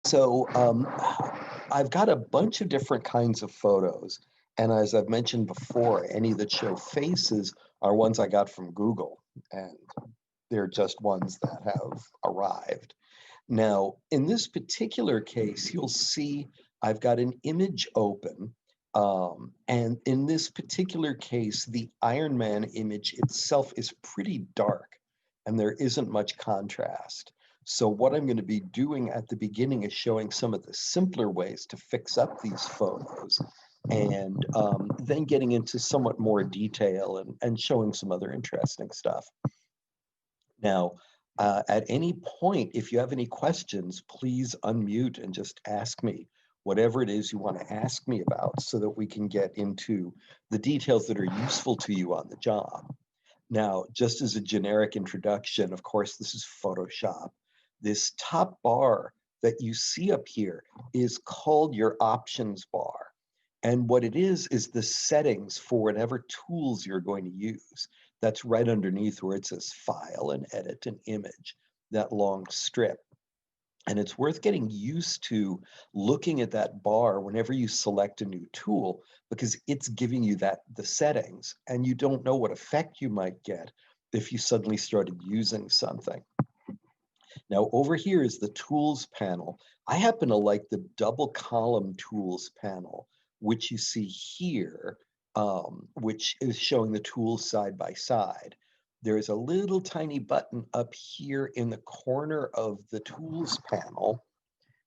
So I've got a bunch of different kinds of photos. And as I've mentioned before, any that show faces are ones I got from Google. And they're just ones that have arrived. Now, in this particular case, you'll see I've got an image open. And in this particular case, the Iron Man image itself is pretty dark and there isn't much contrast. So what I'm going to be doing at the beginning is showing some of the simpler ways to fix up these photos and then getting into somewhat more detail and showing some other interesting stuff. Now, at any point, if you have any questions, please unmute and just ask me whatever it is you want to ask me about so that we can get into the details that are useful to you on the job. Now, just as a generic introduction, of course, this is Photoshop. This top bar that you see up here is called your options bar. And what it is the settings for whatever tools you're going to use. That's right underneath where it says File and Edit and Image, that long strip. And it's worth getting used to looking at that bar whenever you select a new tool, because it's giving you the settings, and you don't know what effect you might get if you suddenly started using something. Now over here is the tools panel. I happen to like the double column tools panel, which you see here, which is showing the tools side by side. There is a little tiny button up here in the corner of the tools panel.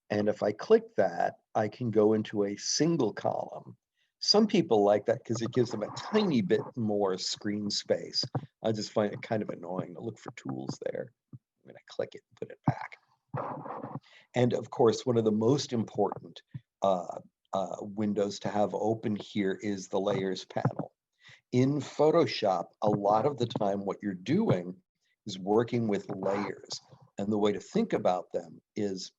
And if I click that, I can go into a single column. Some people like that because it gives them a tiny bit more screen space. I just find it kind of annoying to look for tools there. I'm going to click it and put it back. And of course, one of the most important windows to have open here is the layers panel. In Photoshop, a lot of the time what you're doing is working with layers. And the way to think about them is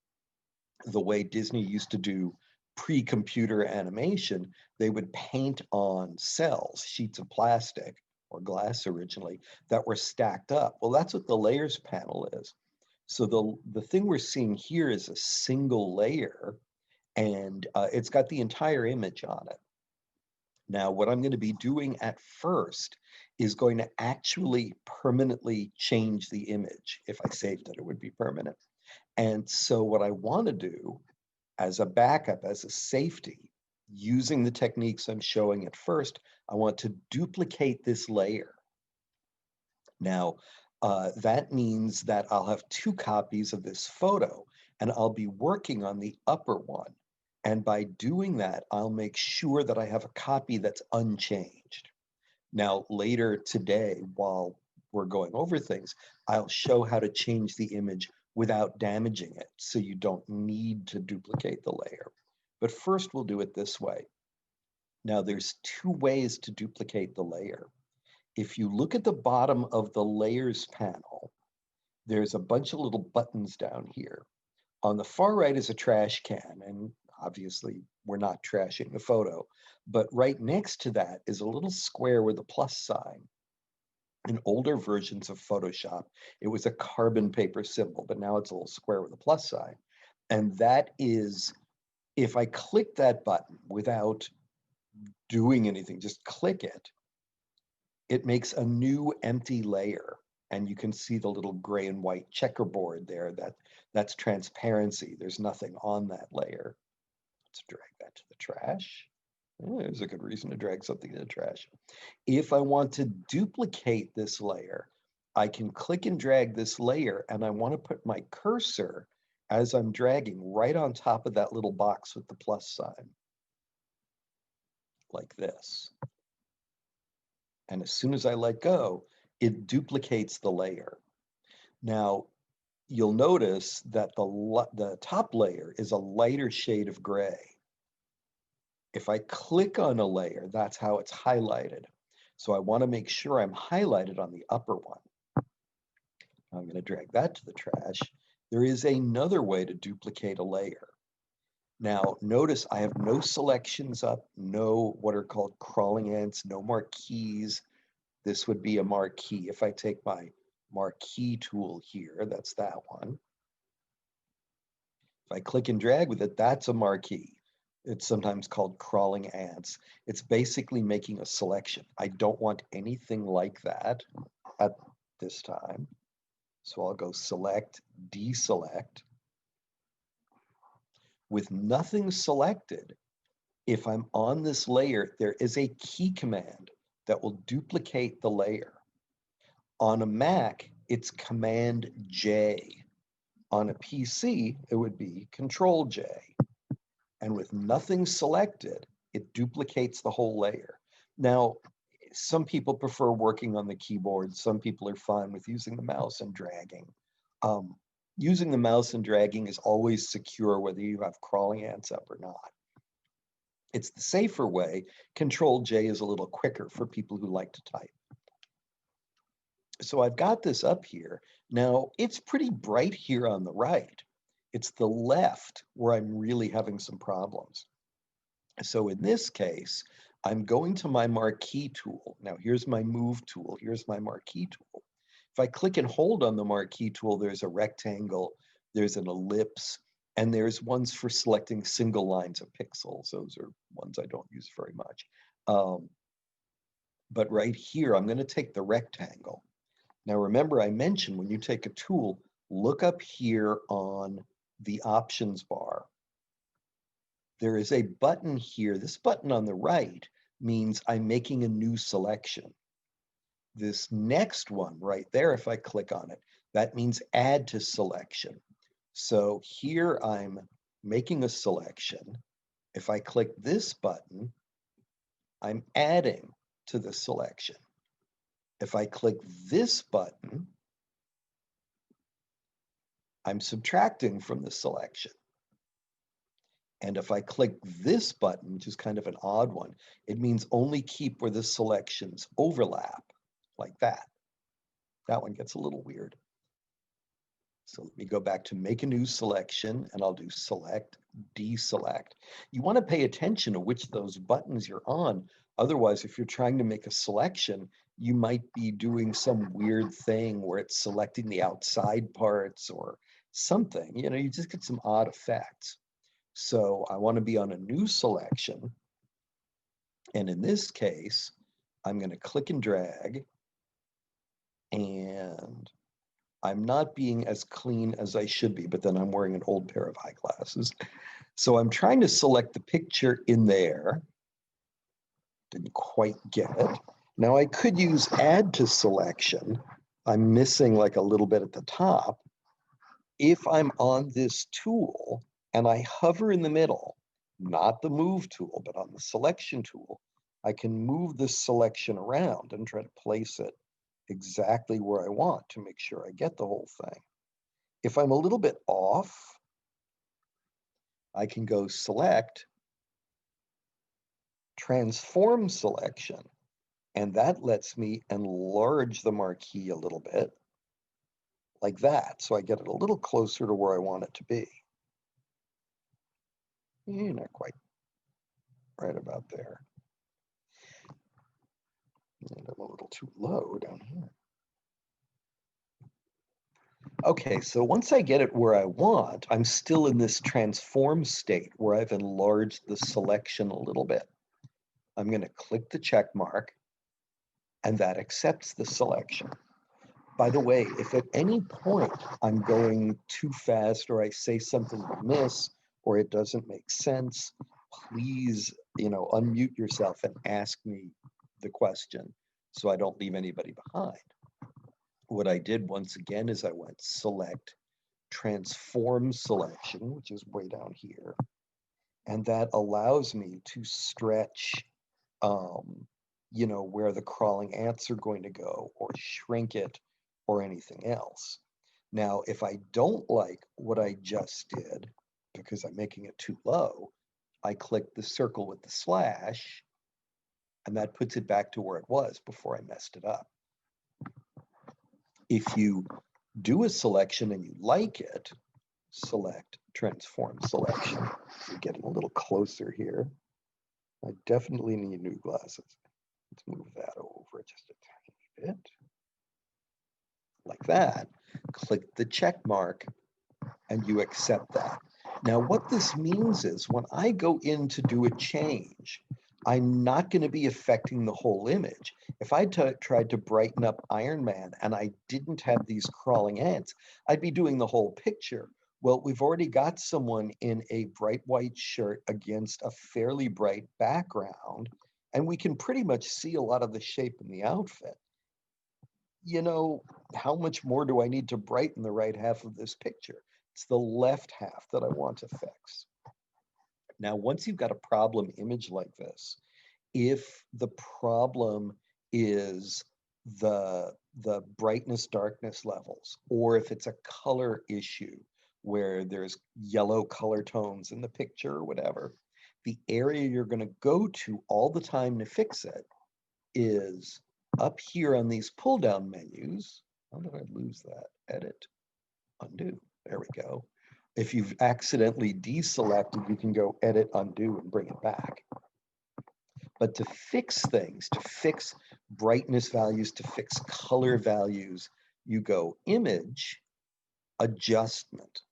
the way Disney used to do pre-computer animation. They would paint on cells, sheets of plastic or glass originally, that were stacked up. Well, that's what the layers panel is. So the thing we're seeing here is a single layer, and it's got the entire image on it. Now, what I'm going to be doing at first is going to actually permanently change the image. If I saved it, it would be permanent. And so what I want to do as a backup, as a safety, using the techniques I'm showing at first, I want to duplicate this layer. Now, that means that I'll have two copies of this photo, and I'll be working on the upper one. And by doing that, I'll make sure that I have a copy that's unchanged. Now, later today, while we're going over things, I'll show how to change the image without damaging it, so you don't need to duplicate the layer. But first, we'll do it this way. Now, there's two ways to duplicate the layer. If you look at the bottom of the layers panel, there's a bunch of little buttons down here. On the far right is a trash can, and obviously we're not trashing the photo, but right next to that is a little square with a plus sign. In older versions of Photoshop, it was a carbon paper symbol, but now it's a little square with a plus sign. And that is, if I click that button without doing anything, just click it, it makes a new empty layer. And you can see the little gray and white checkerboard there. That's transparency. There's nothing on that layer. Let's drag that to the trash. There's a good reason to drag something to the trash. If I want to duplicate this layer, I can click and drag this layer, and I want to put my cursor as I'm dragging right on top of that little box with the plus sign, like this. And as soon as I let go, it duplicates the layer. Now, you'll notice that the top layer is a lighter shade of gray. If I click on a layer, that's how it's highlighted. So I want to make sure I'm highlighted on the upper one. I'm going to drag that to the trash. There is another way to duplicate a layer. Now, notice I have no selections up, no what are called crawling ants, no marquees. This would be a marquee. If I take my marquee tool here, that's that one. If I click and drag with it, that's a marquee. It's sometimes called crawling ants. It's basically making a selection. I don't want anything like that at this time. So I'll go select, deselect. With nothing selected, if I'm on this layer, there is a key command that will duplicate the layer. On a Mac, it's Command J. On a PC, it would be Control J. And with nothing selected, it duplicates the whole layer. Now, some people prefer working on the keyboard. Some people are fine with using the mouse and dragging. Using the mouse and dragging is always secure whether you have crawling ants up or not. It's the safer way. Control J is a little quicker for people who like to type. So I've got this up here. Now, it's pretty bright here on the right. It's the left where I'm really having some problems. So in this case, I'm going to my marquee tool. Now, here's my move tool. Here's my marquee tool. If I click and hold on the marquee tool, there's a rectangle, there's an ellipse, and there's ones for selecting single lines of pixels. Those are ones I don't use very much. But right here, I'm going to take the rectangle. Now, remember, I mentioned when you take a tool, look up here on the options bar. There is a button here. This button on the right means I'm making a new selection. This next one right there, if I click on it, that means add to selection. So here I'm making a selection. If I click this button, I'm adding to the selection. If I click this button, I'm subtracting from the selection. And if I click this button, which is kind of an odd one, it means only keep where the selections overlap, like that. That one gets a little weird. So let me go back to make a new selection, and I'll do select, deselect. You want to pay attention to which of those buttons you're on. Otherwise, if you're trying to make a selection, you might be doing some weird thing where it's selecting the outside parts or something. You know, you just get some odd effects. So I want to be on a new selection. And in this case, I'm going to click and drag. And I'm not being as clean as I should be, but then I'm wearing an old pair of eyeglasses. So I'm trying to select the picture in there. Didn't quite get it. Now I could use add to selection. I'm missing like a little bit at the top. If I'm on this tool and I hover in the middle, not the move tool, but on the selection tool, I can move this selection around and try to place it exactly where I want to make sure I get the whole thing. If I'm a little bit off, I can go select, transform selection, and that lets me enlarge the marquee a little bit, like that, so I get it a little closer to where I want it to be. Not quite right about there. And I'm a little too low down here. Okay, so once I get it where I want, I'm still in this transform state where I've enlarged the selection a little bit. I'm going to click the check mark, and that accepts the selection. By the way, if at any point I'm going too fast or I say something amiss or it doesn't make sense, please, unmute yourself and ask me the question so I don't leave anybody behind. What I did once again is I went select, transform selection, which is way down here. And that allows me to stretch, where the crawling ants are going to go or shrink it or anything else. Now, if I don't like what I just did, because I'm making it too low, I click the circle with the slash, and that puts it back to where it was before I messed it up. If you do a selection and you like it, select, transform selection. We're getting a little closer here. I definitely need new glasses. Let's move that over just a tiny bit. Like that. Click the check mark and you accept that. Now, what this means is when I go in to do a change, I'm not going to be affecting the whole image. If I tried to brighten up Iron Man and I didn't have these crawling ants, I'd be doing the whole picture. Well, we've already got someone in a bright white shirt against a fairly bright background, and we can pretty much see a lot of the shape in the outfit. You know, how much more do I need to brighten the right half of this picture? It's the left half that I want to fix. Now, once you've got a problem image like this, if the problem is the brightness darkness levels, or if it's a color issue where there's yellow color tones in the picture or whatever, the area you're going to go to all the time to fix it is up here on these pull down menus. How did I lose that? Edit, undo. There we go. If you've accidentally deselected, you can go edit, undo, and bring it back. But to fix things, to fix brightness values, to fix color values, you go image, adjustment.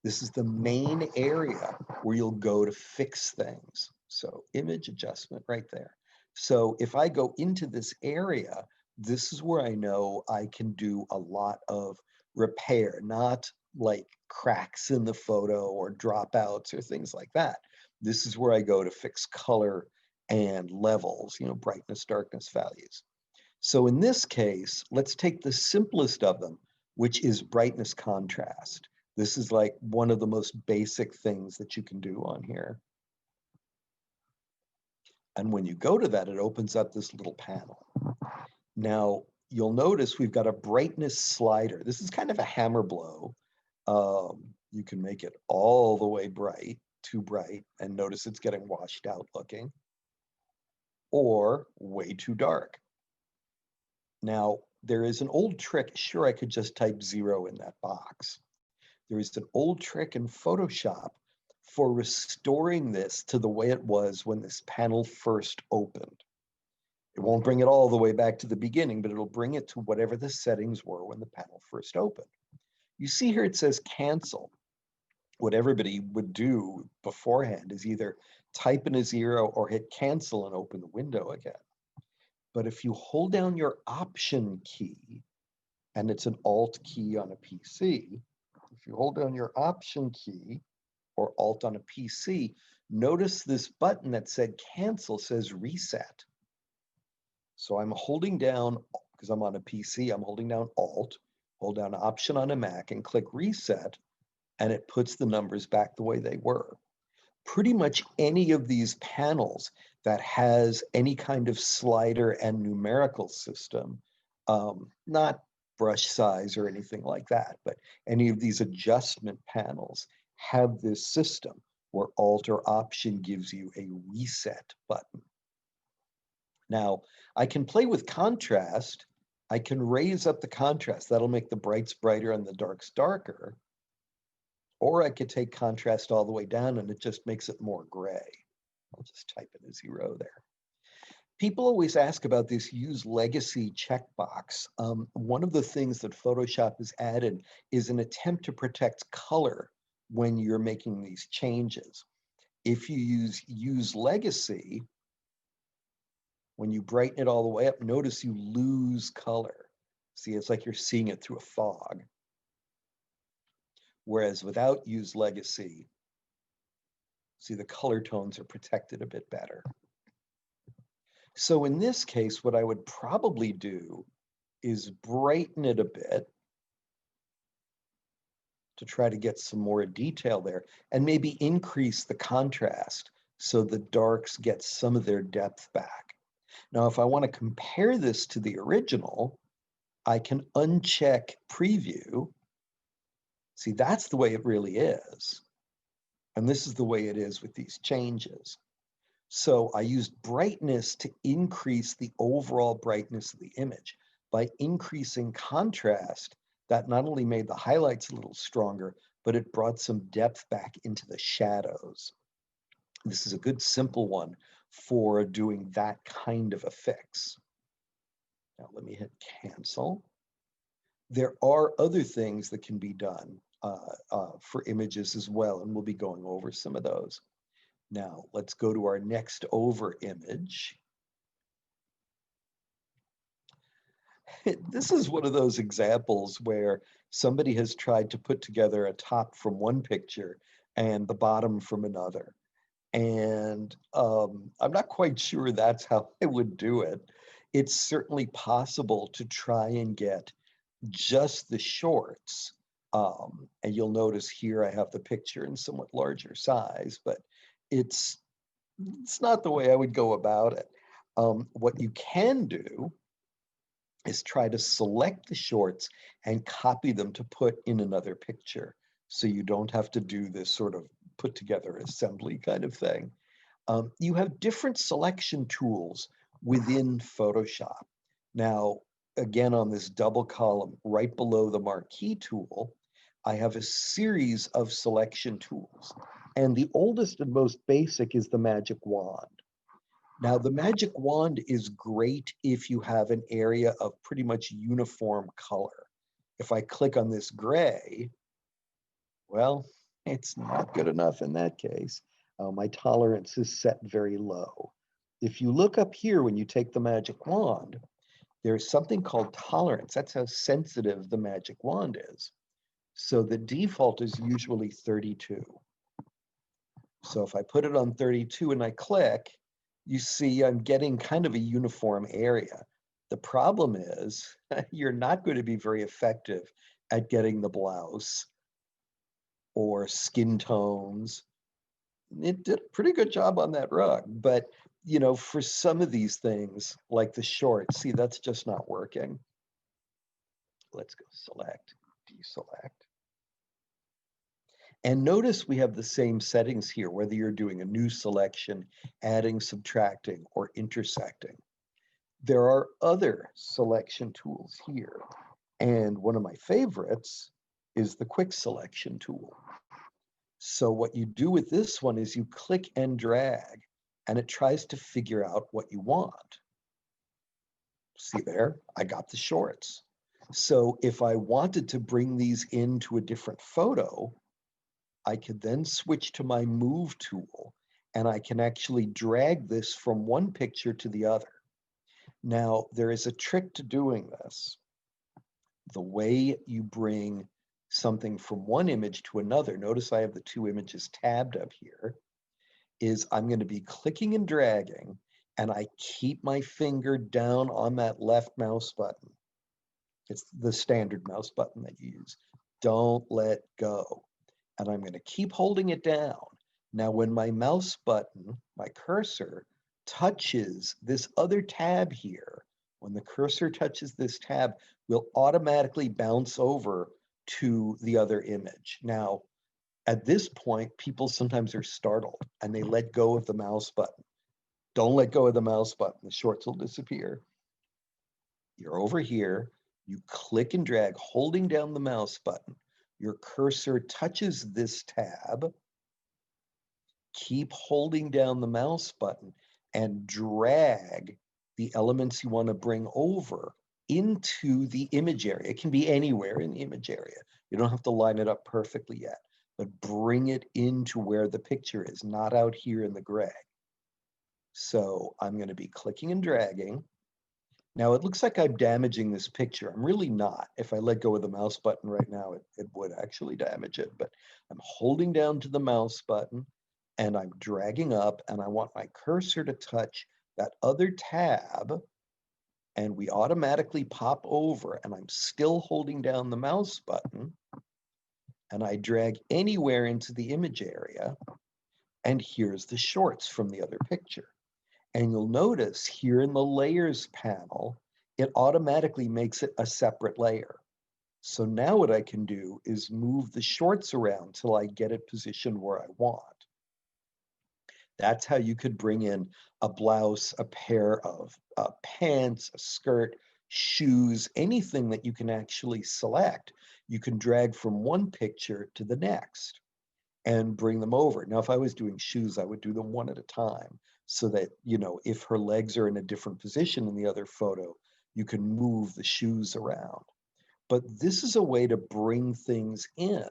This is the main area where you'll go to fix things. So image adjustment right there. So if I go into this area, this is where I know I can do a lot of repair, not like cracks in the photo or dropouts or things like that. This is where I go to fix color and levels, you know, brightness, darkness values. So in this case, let's take the simplest of them, which is brightness contrast. This is like one of the most basic things that you can do on here. And when you go to that, it opens up this little panel. Now, you'll notice we've got a brightness slider. This is kind of a hammer blow. You can make it all the way bright, too bright, and notice it's getting washed out looking, or way too dark. Now, there is an old trick. Sure, I could just type 0 in that box. There is an old trick in Photoshop for restoring this to the way it was when this panel first opened. It won't bring it all the way back to the beginning, but it'll bring it to whatever the settings were when the panel first opened. You see here it says cancel. What everybody would do beforehand is either type in a 0 or hit cancel and open the window again. But if you hold down your Option key, and it's an Alt key on a PC, if you hold down your Option key or Alt on a PC, notice this button that said cancel says reset. So I'm holding down, because I'm on a PC, I'm holding down Alt, hold down Option on a Mac and click reset, and it puts the numbers back the way they were. Pretty much any of these panels that has any kind of slider and numerical system, not brush size or anything like that, but any of these adjustment panels have this system where Alt or Option gives you a reset button. Now, I can play with contrast. I can raise up the contrast. That'll make the brights brighter and the darks darker. Or I could take contrast all the way down and it just makes it more gray. I'll just type in a 0 there. People always ask about this use legacy checkbox. One of the things that Photoshop has added is an attempt to protect color when you're making these changes. If you use legacy, when you brighten it all the way up, notice you lose color. See, it's like you're seeing it through a fog. Whereas without use legacy, see, the color tones are protected a bit better. So in this case, what I would probably do is brighten it a bit to try to get some more detail there, and maybe increase the contrast so the darks get some of their depth back. Now, if I want to compare this to the original, I can uncheck preview. See, that's the way it really is. And this is the way it is with these changes. So I used brightness to increase the overall brightness of the image. By increasing contrast, that not only made the highlights a little stronger, but it brought some depth back into the shadows. This is a good simple one for doing that kind of a fix. Now let me hit cancel. There are other things that can be done. for images as well, and we'll be going over some of those. Now, let's go to our next over image. This is one of those examples where somebody has tried to put together a top from one picture and the bottom from another. And I'm not quite sure that's how I would do it. It's certainly possible to try and get just the shorts. And you'll notice here I have the picture in somewhat larger size, but it's not the way I would go about it. What you can do is try to select the shorts and copy them to put in another picture. So you don't have to do this sort of put together assembly kind of thing. You have different selection tools within Photoshop. Now, again, on this double column right below the marquee tool, I have a series of selection tools. And the oldest and most basic is the magic wand. Now, the magic wand is great if you have an area of pretty much uniform color. If I click on this gray, well, it's not good enough in that case. My tolerance is set very low. If you look up here when you take the magic wand, there's something called tolerance. That's how sensitive the magic wand is. So the default is usually 32. So if I put it on 32 and I click, you see I'm getting kind of a uniform area. The problem is you're not going to be very effective at getting the blouse or skin tones. It did a pretty good job on that rug, but you know, for some of these things, like the shorts, see, that's just not working. Let's go select, deselect. And notice we have the same settings here, whether you're doing a new selection, adding, subtracting, or intersecting. There are other selection tools here. And one of my favorites is the quick selection tool. So what you do with this one is you click and drag, and it tries to figure out what you want. See there, I got the shorts. So if I wanted to bring these into a different photo, I could then switch to my move tool and I can actually drag this from one picture to the other. Now, there is a trick to doing this. The way you bring something from one image to another, notice I have the two images tabbed up here, is I'm going to be clicking and dragging and I keep my finger down on that left mouse button. It's the standard mouse button that you use. Don't let go. And I'm going to keep holding it down. Now, when my mouse button, my cursor, touches this other tab here, when the cursor touches this tab, we'll automatically bounce over to the other image. Now, at this point, people sometimes are startled and they let go of the mouse button. Don't let go of the mouse button. The shorts will disappear. You're over here. You click and drag, holding down the mouse button. Your cursor touches this tab. Keep holding down the mouse button and drag the elements you want to bring over into the image area. It can be anywhere in the image area. You don't have to line it up perfectly yet, but bring it into where the picture is, not out here in the gray. So I'm going to be clicking and dragging. Now it looks like I'm damaging this picture. I'm really not. If I let go of the mouse button right now, it would actually damage it, but I'm holding down to the mouse button and I'm dragging up and I want my cursor to touch that other tab and we automatically pop over and I'm still holding down the mouse button and I drag anywhere into the image area and here's the shorts from the other picture. And you'll notice here in the layers panel, it automatically makes it a separate layer. So now what I can do is move the shorts around till I get it positioned where I want. That's how you could bring in a blouse, a pair of pants, a skirt, shoes, anything that you can actually select. You can drag from one picture to the next and bring them over. Now, if I was doing shoes, I would do them one at a time so that, you know, if her legs are in a different position in the other photo, you can move the shoes around. But this is a way to bring things in,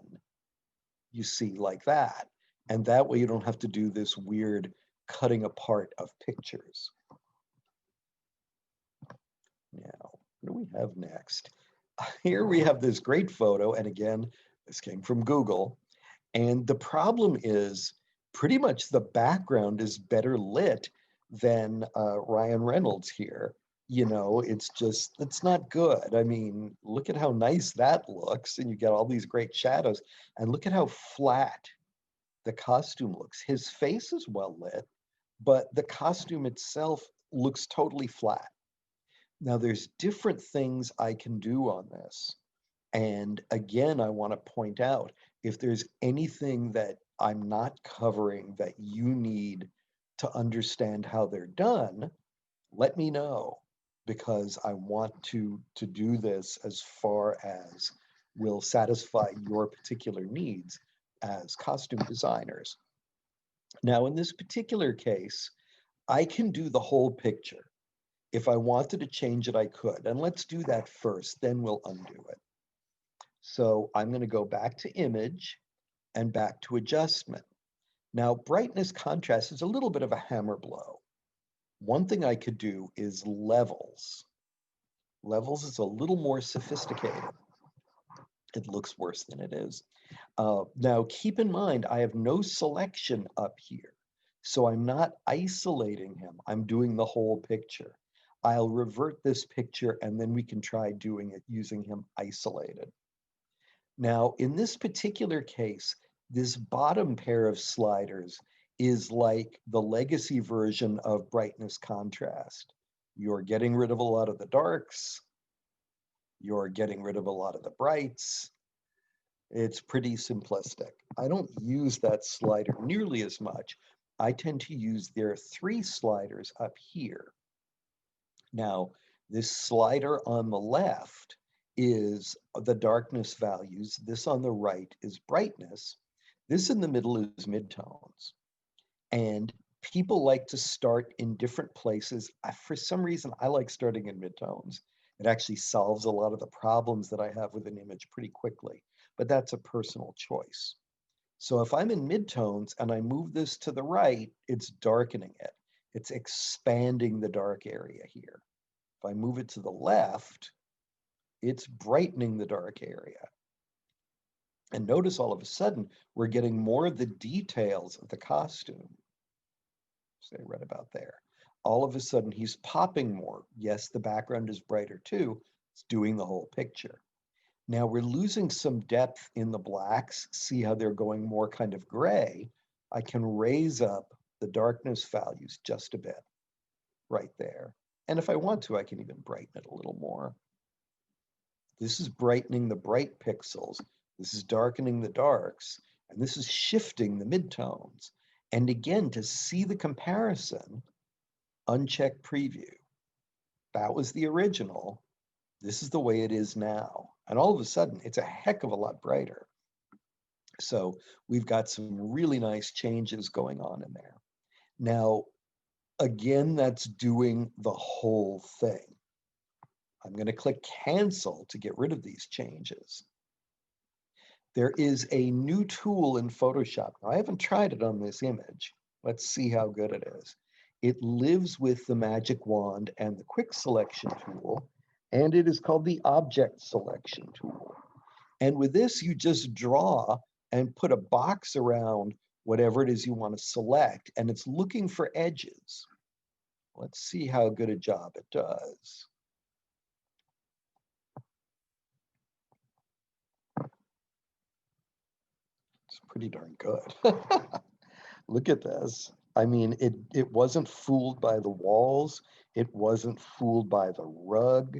you see, like that. And that way you don't have to do this weird cutting apart of pictures. Now, what do we have next? Here we have this great photo. And again, this came from Google. And the problem is pretty much the background is better lit than Ryan Reynolds here. You know, it's just, it's not good. I mean, look at how nice that looks. And you get all these great shadows. And look at how flat the costume looks. His face is well lit, but the costume itself looks totally flat. Now, there's different things I can do on this. And again, I want to point out if there's anything that I'm not covering that you need to understand how they're done, let me know, because I want to do this as far as will satisfy your particular needs as costume designers. Now, in this particular case, I can do the whole picture. If I wanted to change it, I could. And let's do that first, then we'll undo it. So I'm going to go back to image and back to adjustment. Now, brightness contrast is a little bit of a hammer blow. One thing I could do is levels. Levels is a little more sophisticated. It looks worse than it is. Now, keep in mind, I have no selection up here. So I'm not isolating him. I'm doing the whole picture. I'll revert this picture and then we can try doing it using him isolated. Now, in this particular case, this bottom pair of sliders is like the legacy version of brightness contrast. You're getting rid of a lot of the darks. You're getting rid of a lot of the brights. It's pretty simplistic. I don't use that slider nearly as much. I tend to use their 3 sliders up here. Now, this slider on the left is the darkness values. This on the right is brightness. This in the middle is midtones. And people like to start in different places. For some reason, I like starting in midtones. It actually solves a lot of the problems that I have with an image pretty quickly, but that's a personal choice. So if I'm in midtones and I move this to the right, it's darkening it. It's expanding the dark area here. If I move it to the left, it's brightening the dark area. And notice all of a sudden, we're getting more of the details of the costume. Say right about there. All of a sudden, he's popping more. Yes, the background is brighter too. It's doing the whole picture. Now we're losing some depth in the blacks. See how they're going more kind of gray? I can raise up the darkness values just a bit right there. And if I want to, I can even brighten it a little more. This is brightening the bright pixels. This is darkening the darks. And this is shifting the midtones. And again, to see the comparison, uncheck preview. That was the original. This is the way it is now. And all of a sudden, it's a heck of a lot brighter. So we've got some really nice changes going on in there. Now, again, that's doing the whole thing. I'm going to click cancel to get rid of these changes. There is a new tool in Photoshop. Now, I haven't tried it on this image. Let's see how good it is. It lives with the magic wand and the quick selection tool, and it is called the object selection tool. And with this, you just draw and put a box around whatever it is you want to select, and it's looking for edges. Let's see how good a job it does. It's pretty darn good. Look at this. I mean, it wasn't fooled by the walls. It wasn't fooled by the rug.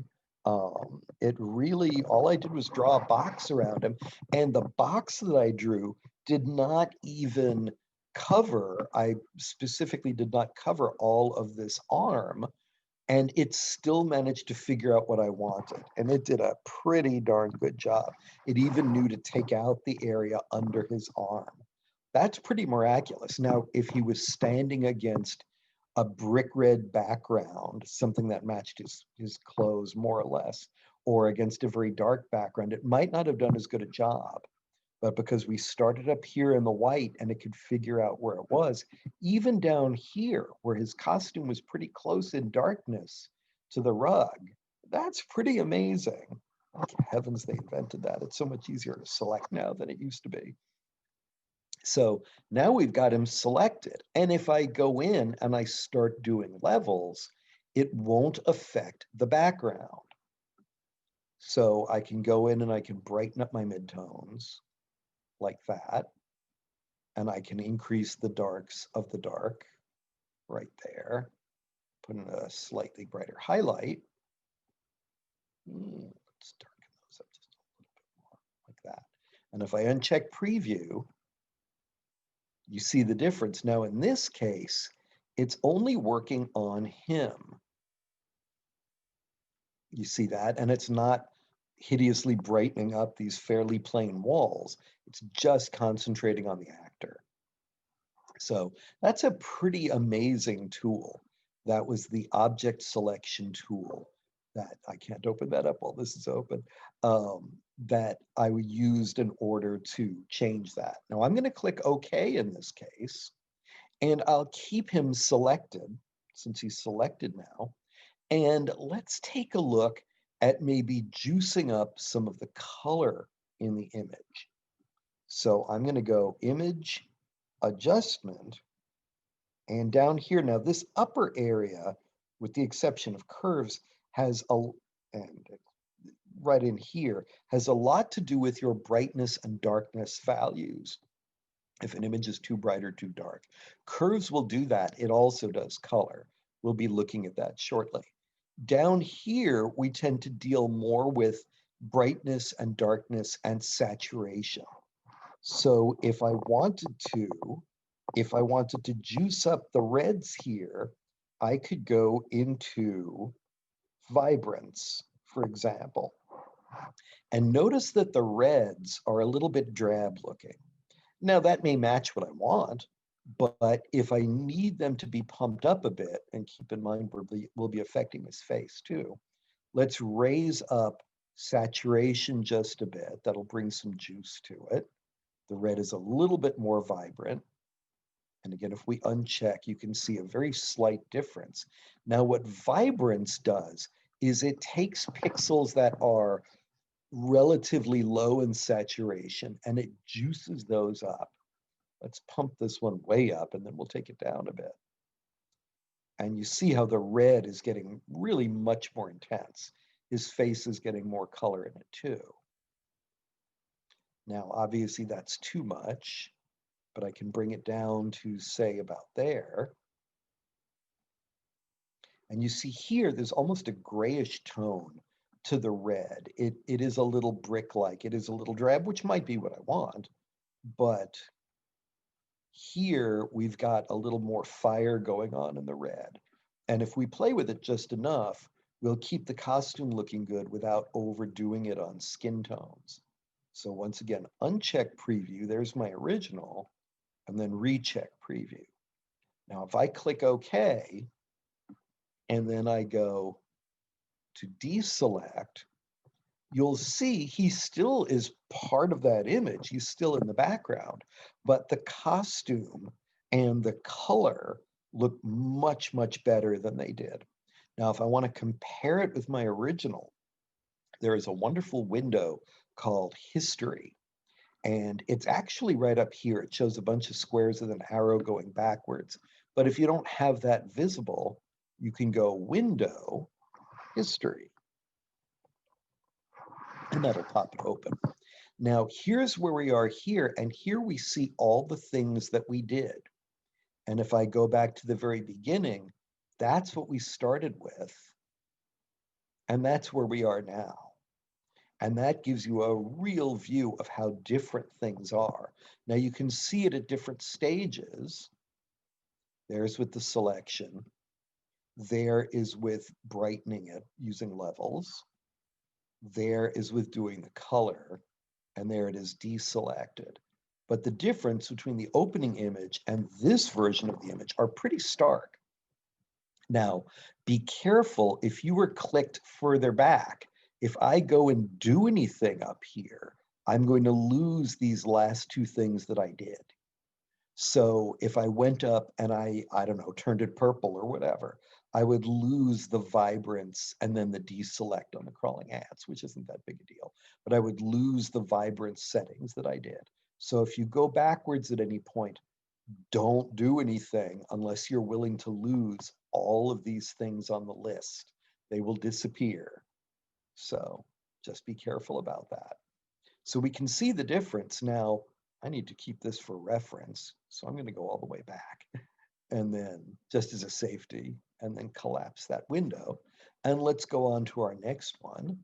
It really, all I did was draw a box around him. And the box that I drew did not even cover, I specifically did not cover all of this arm. And it still managed to figure out what I wanted. And it did a pretty darn good job. It even knew to take out the area under his arm. That's pretty miraculous. Now, if he was standing against a brick red background, something that matched his clothes more or less, or against a very dark background, it might not have done as good a job. But because we started up here in the white and it could figure out where it was, even down here where his costume was pretty close in darkness to the rug, that's pretty amazing. Thank heavens they invented that. It's so much easier to select now than it used to be. So now we've got him selected. And if I go in and I start doing levels, it won't affect the background. So I can go in and I can brighten up my midtones like that. And I can increase the darks of the dark right there. Put in a slightly brighter highlight. Let's darken those up just a little bit more like that. And if I uncheck preview, you see the difference. Now in this case, it's only working on him. You see that? And it's not hideously brightening up these fairly plain walls. It's just concentrating on the actor. So that's a pretty amazing tool. That was the object selection tool that I can't open that up while this is open, that I used in order to change that. Now I'm going to click OK in this case, and I'll keep him selected since he's selected now. And let's take a look at maybe juicing up some of the color in the image. So I'm going to go Image, Adjustment, and down here, now this upper area, with the exception of curves, has and right in here, has a lot to do with your brightness and darkness values. If an image is too bright or too dark. Curves will do that. It also does color. We'll be looking at that shortly. Down here, we tend to deal more with brightness and darkness and saturation. So if I wanted to juice up the reds here, I could go into vibrance, for example. And notice that the reds are a little bit drab looking. Now that may match what I want, but if I need them to be pumped up a bit, and keep in mind we'll be affecting his face too, let's raise up saturation just a bit. That'll bring some juice to it. The red is a little bit more vibrant. And again, if we uncheck, you can see a very slight difference. Now what vibrance does is it takes pixels that are relatively low in saturation and it juices those up. Let's pump this one way up and then we'll take it down a bit. And you see how the red is getting really much more intense. His face is getting more color in it too. Now, obviously that's too much, but I can bring it down to say about there. And you see here, there's almost a grayish tone to the red. It is a little brick-like, it is a little drab, which might be what I want, but here we've got a little more fire going on in the red. And if we play with it just enough, we'll keep the costume looking good without overdoing it on skin tones. So once again, uncheck preview, there's my original, and then recheck preview. Now, if I click OK, and then I go to deselect, you'll see he still is part of that image. He's still in the background, but the costume and the color look much, much better than they did. Now, if I want to compare it with my original, there is a wonderful window called History. And it's actually right up here. It shows a bunch of squares with an arrow going backwards. But if you don't have that visible, you can go Window, History. And that'll pop it open. Now, here's where we are here. And here we see all the things that we did. And if I go back to the very beginning, that's what we started with. And that's where we are now. And that gives you a real view of how different things are. Now you can see it at different stages. There's with the selection. There is with brightening it using levels. There is with doing the color. And there it is deselected. But the difference between the opening image and this version of the image are pretty stark. Now, be careful if you were clicked further back If I go and do anything up here, I'm going to lose these last two things that I did. So if I went up and I don't know, turned it purple or whatever, I would lose the vibrance and then the deselect on the crawling ants, which isn't that big a deal, but I would lose the vibrance settings that I did. So if you go backwards at any point, don't do anything unless you're willing to lose all of these things on the list. They will disappear. So just be careful about that. So we can see the difference. Now, I need to keep this for reference. So I'm going to go all the way back and then just as a safety, and then collapse that window. And let's go on to our next one.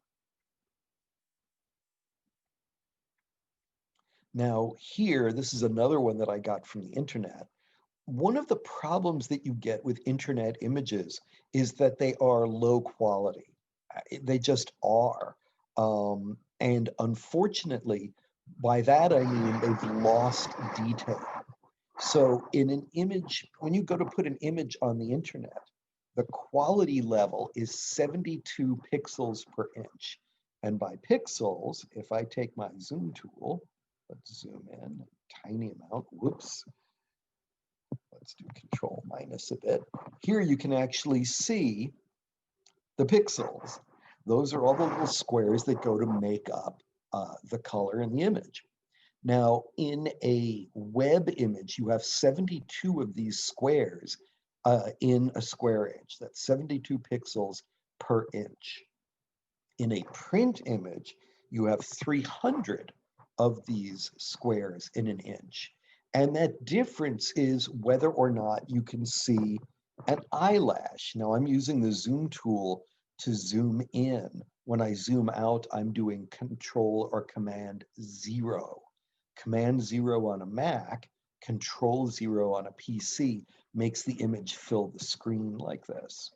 Now here, this is another one that I got from the internet. One of the problems that you get with internet images is that they are low quality. They just are. And unfortunately, by that I mean they've lost detail. So in an image, when you go to put an image on the internet, the quality level is 72 pixels per inch. And by pixels, if I take my zoom tool, let's zoom in a tiny amount, whoops, let's do control minus a bit. Here you can actually see the pixels. Those are all the little squares that go to make up the color in the image. Now, in a web image, you have 72 of these squares in a square inch. That's 72 pixels per inch. In a print image, you have 300 of these squares in an inch. And that difference is whether or not you can see an eyelash. Now, I'm using the zoom tool to zoom in. When I zoom out, I'm doing Control or Command 0. Command 0 on a Mac, Control 0 on a PC makes the image fill the screen like this.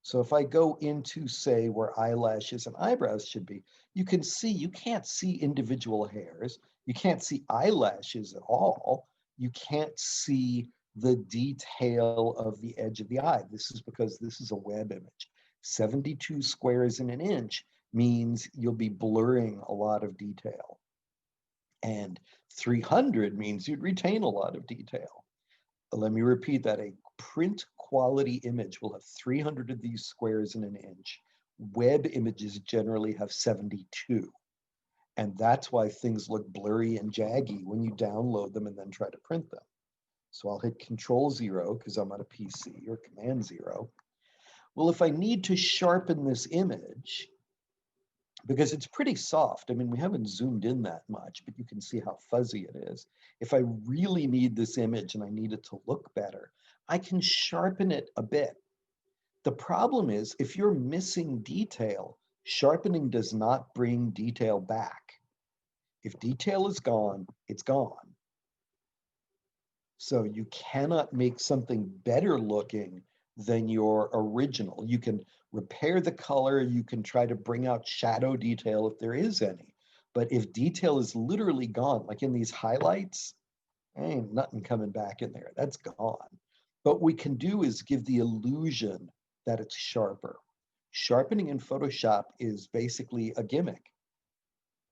So if I go into, say, where eyelashes and eyebrows should be, you can see, you can't see individual hairs. You can't see eyelashes at all. You can't see the detail of the edge of the eye. This is because this is a web image. 72 squares in an inch means you'll be blurring a lot of detail. And 300 means you'd retain a lot of detail. Let me repeat that. A print quality image will have 300 of these squares in an inch. Web images generally have 72. And that's why things look blurry and jaggy when you download them and then try to print them. So I'll hit Control 0 because I'm on a PC, or Command 0. Well, if I need to sharpen this image, because it's pretty soft. I mean, we haven't zoomed in that much, but you can see how fuzzy it is. If I really need this image and I need it to look better, I can sharpen it a bit. The problem is if you're missing detail, sharpening does not bring detail back. If detail is gone, it's gone. So you cannot make something better looking than your original. You can repair the color, you can try to bring out shadow detail if there is any. But if detail is literally gone, like in these highlights, ain't nothing coming back in there. That's gone. What we can do is give the illusion that it's sharper. Sharpening in Photoshop is basically a gimmick.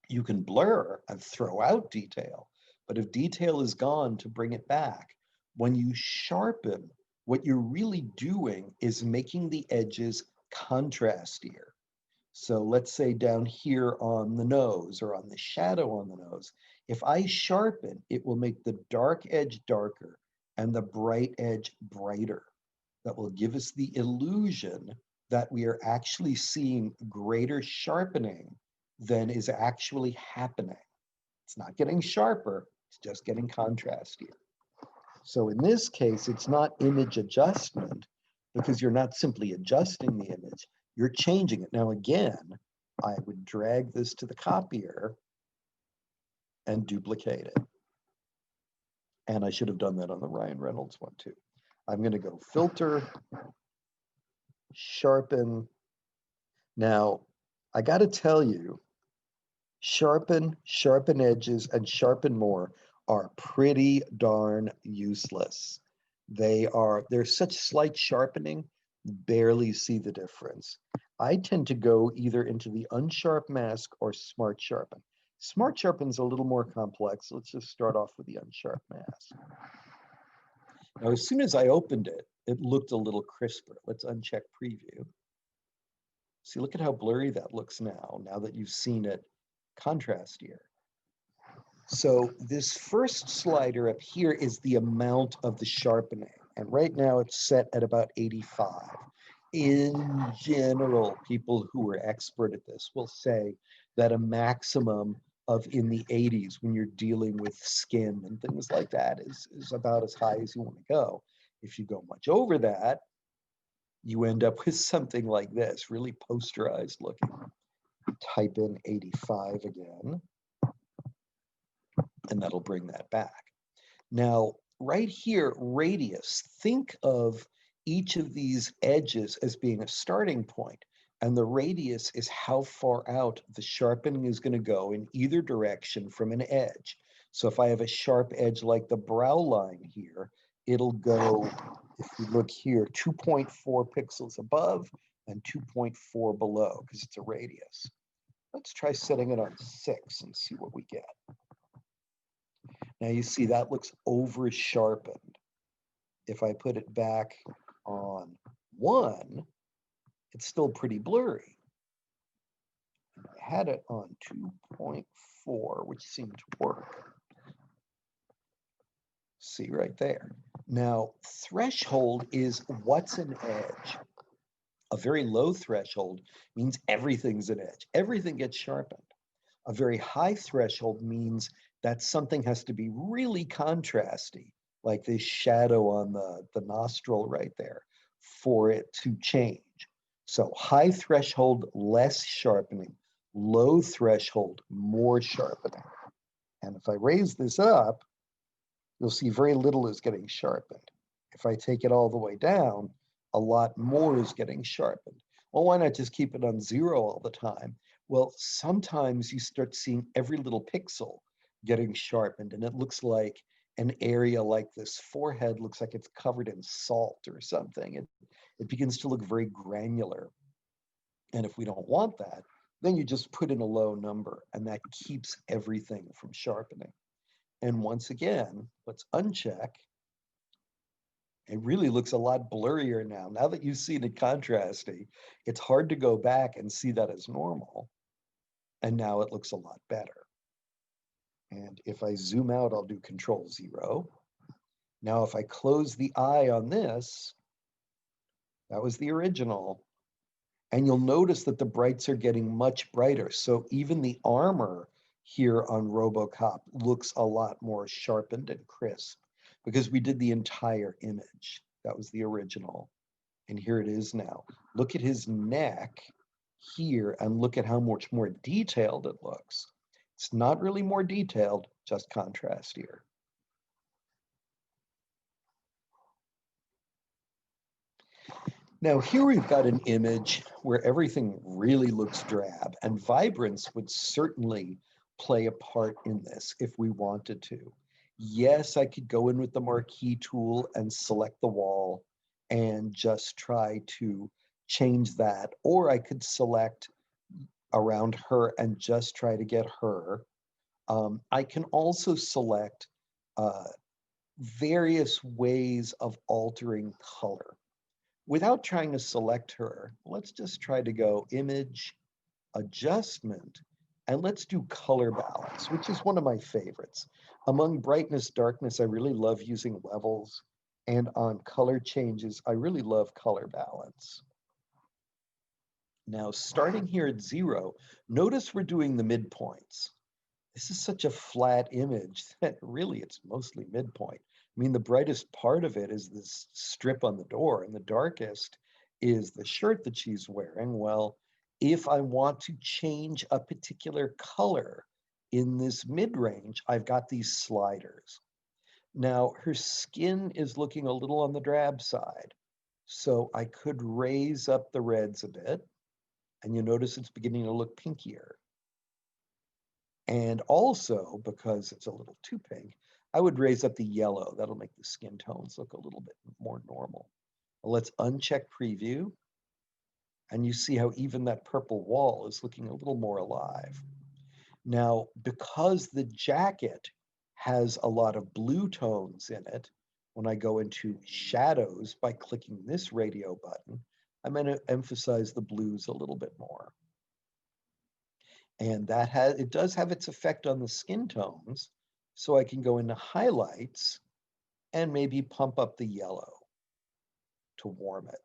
You can blur and throw out detail, but if detail is gone, to bring it back, when you sharpen, what you're really doing is making the edges contrastier. So let's say down here on the nose or on the shadow on the nose, if I sharpen, it will make the dark edge darker and the bright edge brighter. That will give us the illusion that we are actually seeing greater sharpening than is actually happening. It's not getting sharper, it's just getting contrastier. So in this case, it's not image adjustment because you're not simply adjusting the image, you're changing it. Now again, I would drag this to the copier and duplicate it. And I should have done that on the Ryan Reynolds one too. I'm going to go filter, sharpen. Now, I got to tell you, sharpen, sharpen edges, and sharpen more are pretty darn useless. They're such slight sharpening barely see the difference. I tend to go either into the unsharp mask or smart sharpen. Smart sharpen's a little more complex. Let's just start off with the unsharp mask. Now, as soon as I opened it, it looked a little crisper. Let's uncheck preview. See, look at how blurry that looks now that you've seen it contrastier. So this first slider up here is the amount of the sharpening. And right now it's set at about 85. In general, people who are expert at this will say that a maximum of in the 80s when you're dealing with skin and things like that is about as high as you want to go. If you go much over that, you end up with something like this, really posterized looking. Type in 85 again, and that'll bring that back. Now, right here, radius, think of each of these edges as being a starting point, and the radius is how far out the sharpening is going to go in either direction from an edge. So if I have a sharp edge like the brow line here, it'll go, if we look here, 2.4 pixels above and 2.4 below, because it's a radius. Let's try setting it on 6 and see what we get. Now you see that looks over sharpened. If I put it back on 1, it's still pretty blurry. And I had it on 2.4, which seemed to work. See right there. Now, threshold is what's an edge. A very low threshold means everything's an edge. Everything gets sharpened. A very high threshold means that something has to be really contrasty, like this shadow on the nostril right there, for it to change. So high threshold, less sharpening. Low threshold, more sharpening. And if I raise this up, you'll see very little is getting sharpened. If I take it all the way down, a lot more is getting sharpened. Well, why not just keep it on 0 all the time? Well, sometimes you start seeing every little pixel getting sharpened, and it looks like an area like this forehead looks like it's covered in salt or something. It begins to look very granular. And if we don't want that, then you just put in a low number, and that keeps everything from sharpening. And once again, let's uncheck. It really looks a lot blurrier now. Now that you've seen it contrasty, it's hard to go back and see that as normal. And now it looks a lot better. And if I zoom out, I'll do Control-0. Now, if I close the eye on this, that was the original. And you'll notice that the brights are getting much brighter. So even the armor here on RoboCop looks a lot more sharpened and crisp because we did the entire image. That was the original. And here it is now. Look at his neck here and look at how much more detailed it looks. It's not really more detailed, just contrastier. Now here we've got an image where everything really looks drab, and vibrance would certainly play a part in this if we wanted to. Yes, I could go in with the marquee tool and select the wall and just try to change that, or I could select around her and just try to get her. I can also select various ways of altering color. Without trying to select her, let's just try to go image, adjustment, and let's do color balance, which is one of my favorites. Among brightness, darkness, I really love using levels. And on color changes, I really love color balance. Now, starting here at 0, notice we're doing the midpoints. This is such a flat image that really it's mostly midpoint. I mean, the brightest part of it is this strip on the door, and the darkest is the shirt that she's wearing. Well, if I want to change a particular color in this mid-range, I've got these sliders. Now, her skin is looking a little on the drab side, so I could raise up the reds a bit, and you notice it's beginning to look pinkier. And also, because it's a little too pink, I would raise up the yellow. That'll make the skin tones look a little bit more normal. Let's uncheck preview. And you see how even that purple wall is looking a little more alive. Now, because the jacket has a lot of blue tones in it, when I go into shadows by clicking this radio button, I'm going to emphasize the blues a little bit more. And it does have its effect on the skin tones. So I can go into highlights and maybe pump up the yellow to warm it.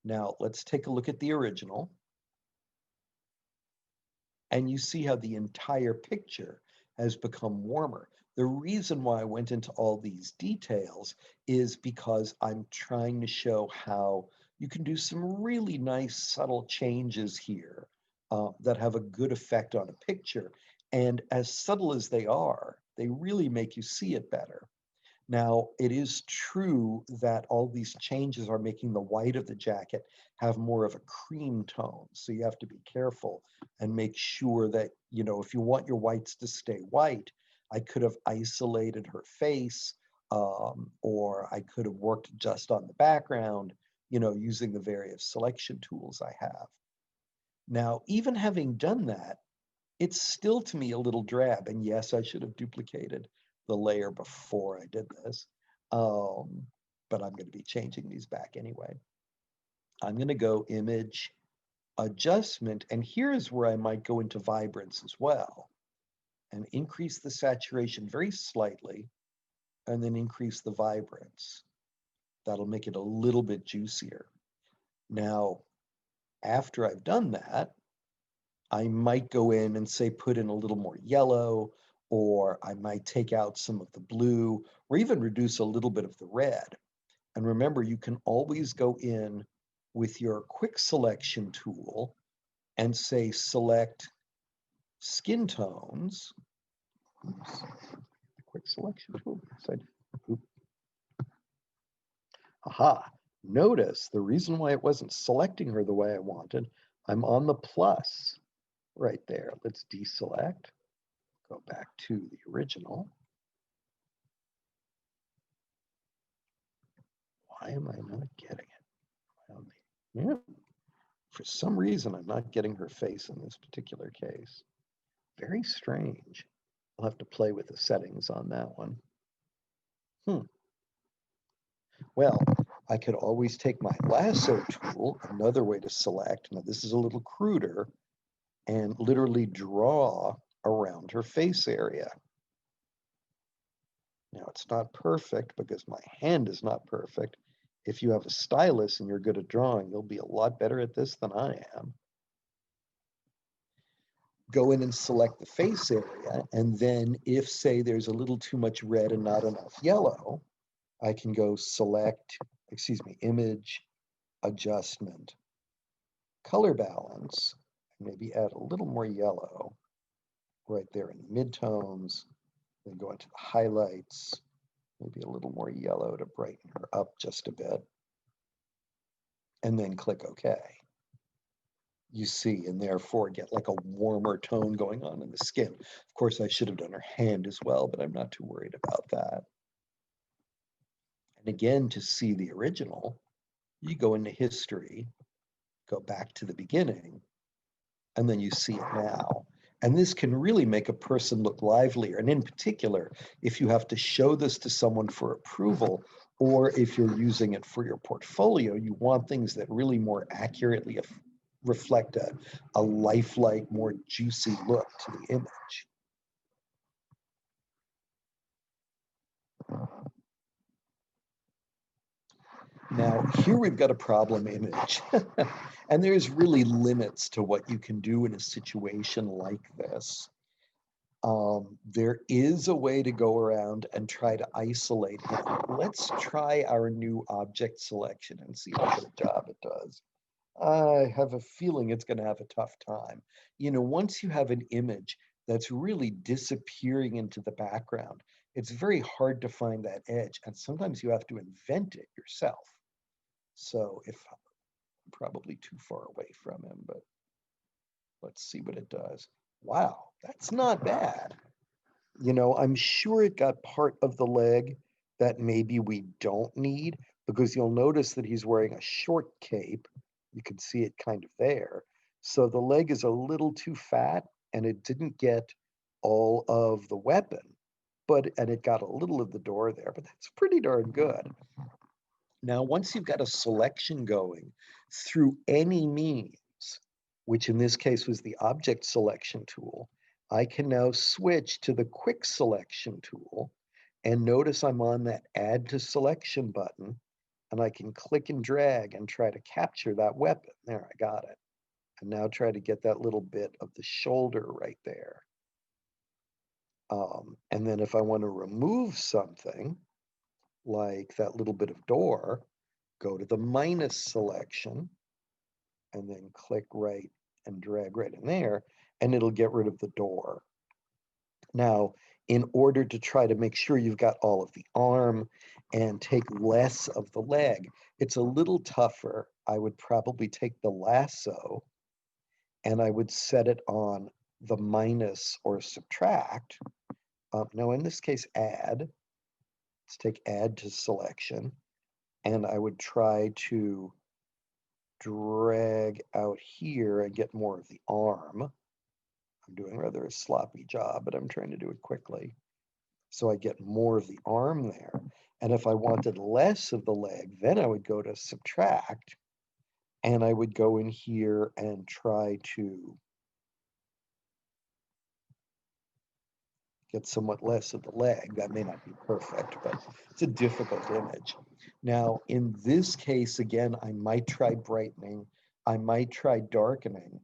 Now let's take a look at the original. And you see how the entire picture has become warmer. The reason why I went into all these details is because I'm trying to show how you can do some really nice subtle changes here that have a good effect on a picture. And as subtle as they are, they really make you see it better. Now, it is true that all these changes are making the white of the jacket have more of a cream tone. So you have to be careful and make sure that, if you want your whites to stay white, I could have isolated her face, or I could have worked just on the background, using the various selection tools I have. Now, even having done that, it's still to me a little drab. And yes, I should have duplicated the layer before I did this. But I'm going to be changing these back anyway. I'm going to go image adjustment. And here's where I might go into vibrance as well and increase the saturation very slightly and then increase the vibrance. That'll make it a little bit juicier. Now, after I've done that, I might go in and say, put in a little more yellow, or I might take out some of the blue, or even reduce a little bit of the red. And remember, you can always go in with your quick selection tool and say, select skin tones. Oops. Quick selection tool. Aha, notice the reason why it wasn't selecting her the way I wanted, I'm on the plus right there. Let's deselect, go back to the original. Why am I not getting it? Yeah, for some reason, I'm not getting her face in this particular case. Very strange. I'll have to play with the settings on that one. Well, I could always take my lasso tool, another way to select. Now, this is a little cruder, and literally draw around her face area. Now, it's not perfect because my hand is not perfect. If you have a stylus and you're good at drawing, you'll be a lot better at this than I am. Go in and select the face area, and then if, say, there's a little too much red and not enough yellow, I can go select, image, adjustment, color balance, and maybe add a little more yellow right there in the midtones, then go into the highlights, maybe a little more yellow to brighten her up just a bit, and then click OK. You see, and therefore get like a warmer tone going on in the skin. Of course, I should have done her hand as well, but I'm not too worried about that. And again, to see the original, you go into history, go back to the beginning, and then you see it now. And this can really make a person look livelier. And in particular, if you have to show this to someone for approval, or if you're using it for your portfolio, you want things that really more accurately reflect a lifelike, more juicy look to the image. Now, here we've got a problem image. And there's really limits to what you can do in a situation like this. There is a way to go around and try to isolate him. Let's try our new object selection and see what kind of job it does. I have a feeling it's going to have a tough time. Once you have an image that's really disappearing into the background, it's very hard to find that edge. And sometimes you have to invent it yourself. So if I'm probably too far away from him, but let's see what it does. Wow, that's not bad. I'm sure it got part of the leg that maybe we don't need, because you'll notice that he's wearing a short cape. You can see it kind of there. So the leg is a little too fat and it didn't get all of the weapon, and it got a little of the door there, but that's pretty darn good. Now, once you've got a selection going through any means, which in this case was the object selection tool, I can now switch to the quick selection tool, and notice I'm on that add to selection button, and I can click and drag and try to capture that weapon. There, I got it. And now try to get that little bit of the shoulder right there. And then if I want to remove something, like that little bit of door, go to the minus selection and then click right and drag right in there, and it'll get rid of the door. Now, in order to try to make sure you've got all of the arm and take less of the leg, it's a little tougher. I would probably take the lasso and I would set it on the minus or subtract. Now, in this case, add. Let's take add to selection, and I would try to drag out here and get more of the arm. I'm doing rather a sloppy job, but I'm trying to do it quickly. So I get more of the arm there. And if I wanted less of the leg, then I would go to subtract, and I would go in here and try to get somewhat less of the leg. That may not be perfect, but it's a difficult image. Now, in this case, again, I might try brightening. I might try darkening.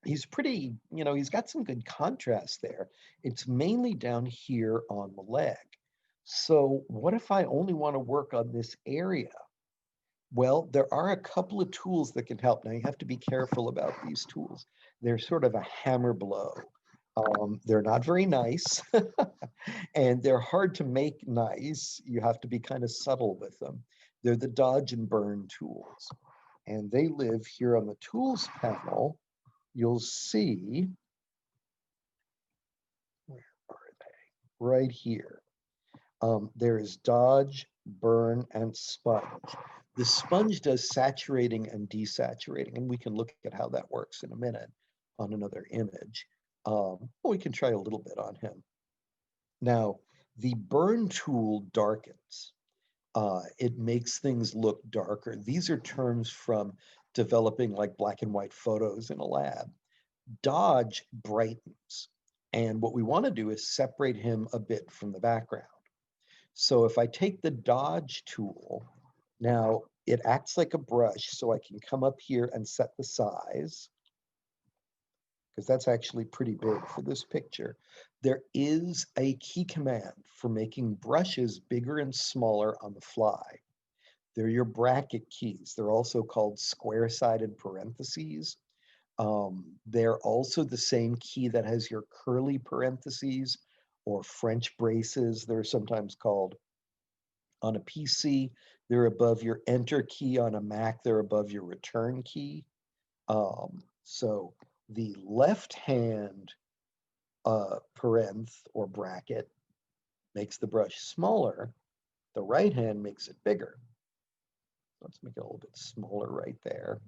He's pretty, he's got some good contrast there. It's mainly down here on the leg. So what if I only want to work on this area? Well, there are a couple of tools that can help. Now, you have to be careful about these tools. They're sort of a hammer blow. They're not very nice, and they're hard to make nice. You have to be kind of subtle with them. They're the dodge and burn tools, and they live here on the tools panel. You'll see, where are they? Right here. There is dodge, burn, and sponge. The sponge does saturating and desaturating, and we can look at how that works in a minute on another image. We can try a little bit on him. Now, the burn tool darkens. It makes things look darker. These are terms from developing like black and white photos in a lab. Dodge brightens. And what we want to do is separate him a bit from the background. So if I take the dodge tool, now it acts like a brush, so I can come up here and set the size, because that's actually pretty big for this picture. There is a key command for making brushes bigger and smaller on the fly. They're your bracket keys. They're also called square-sided parentheses. They're also the same key that has your curly parentheses or French braces. They're sometimes called on a PC. They're above your enter key. On a Mac, they're above your return key. So the left hand parenth or bracket makes the brush smaller. The right hand makes it bigger. Let's make it a little bit smaller right there.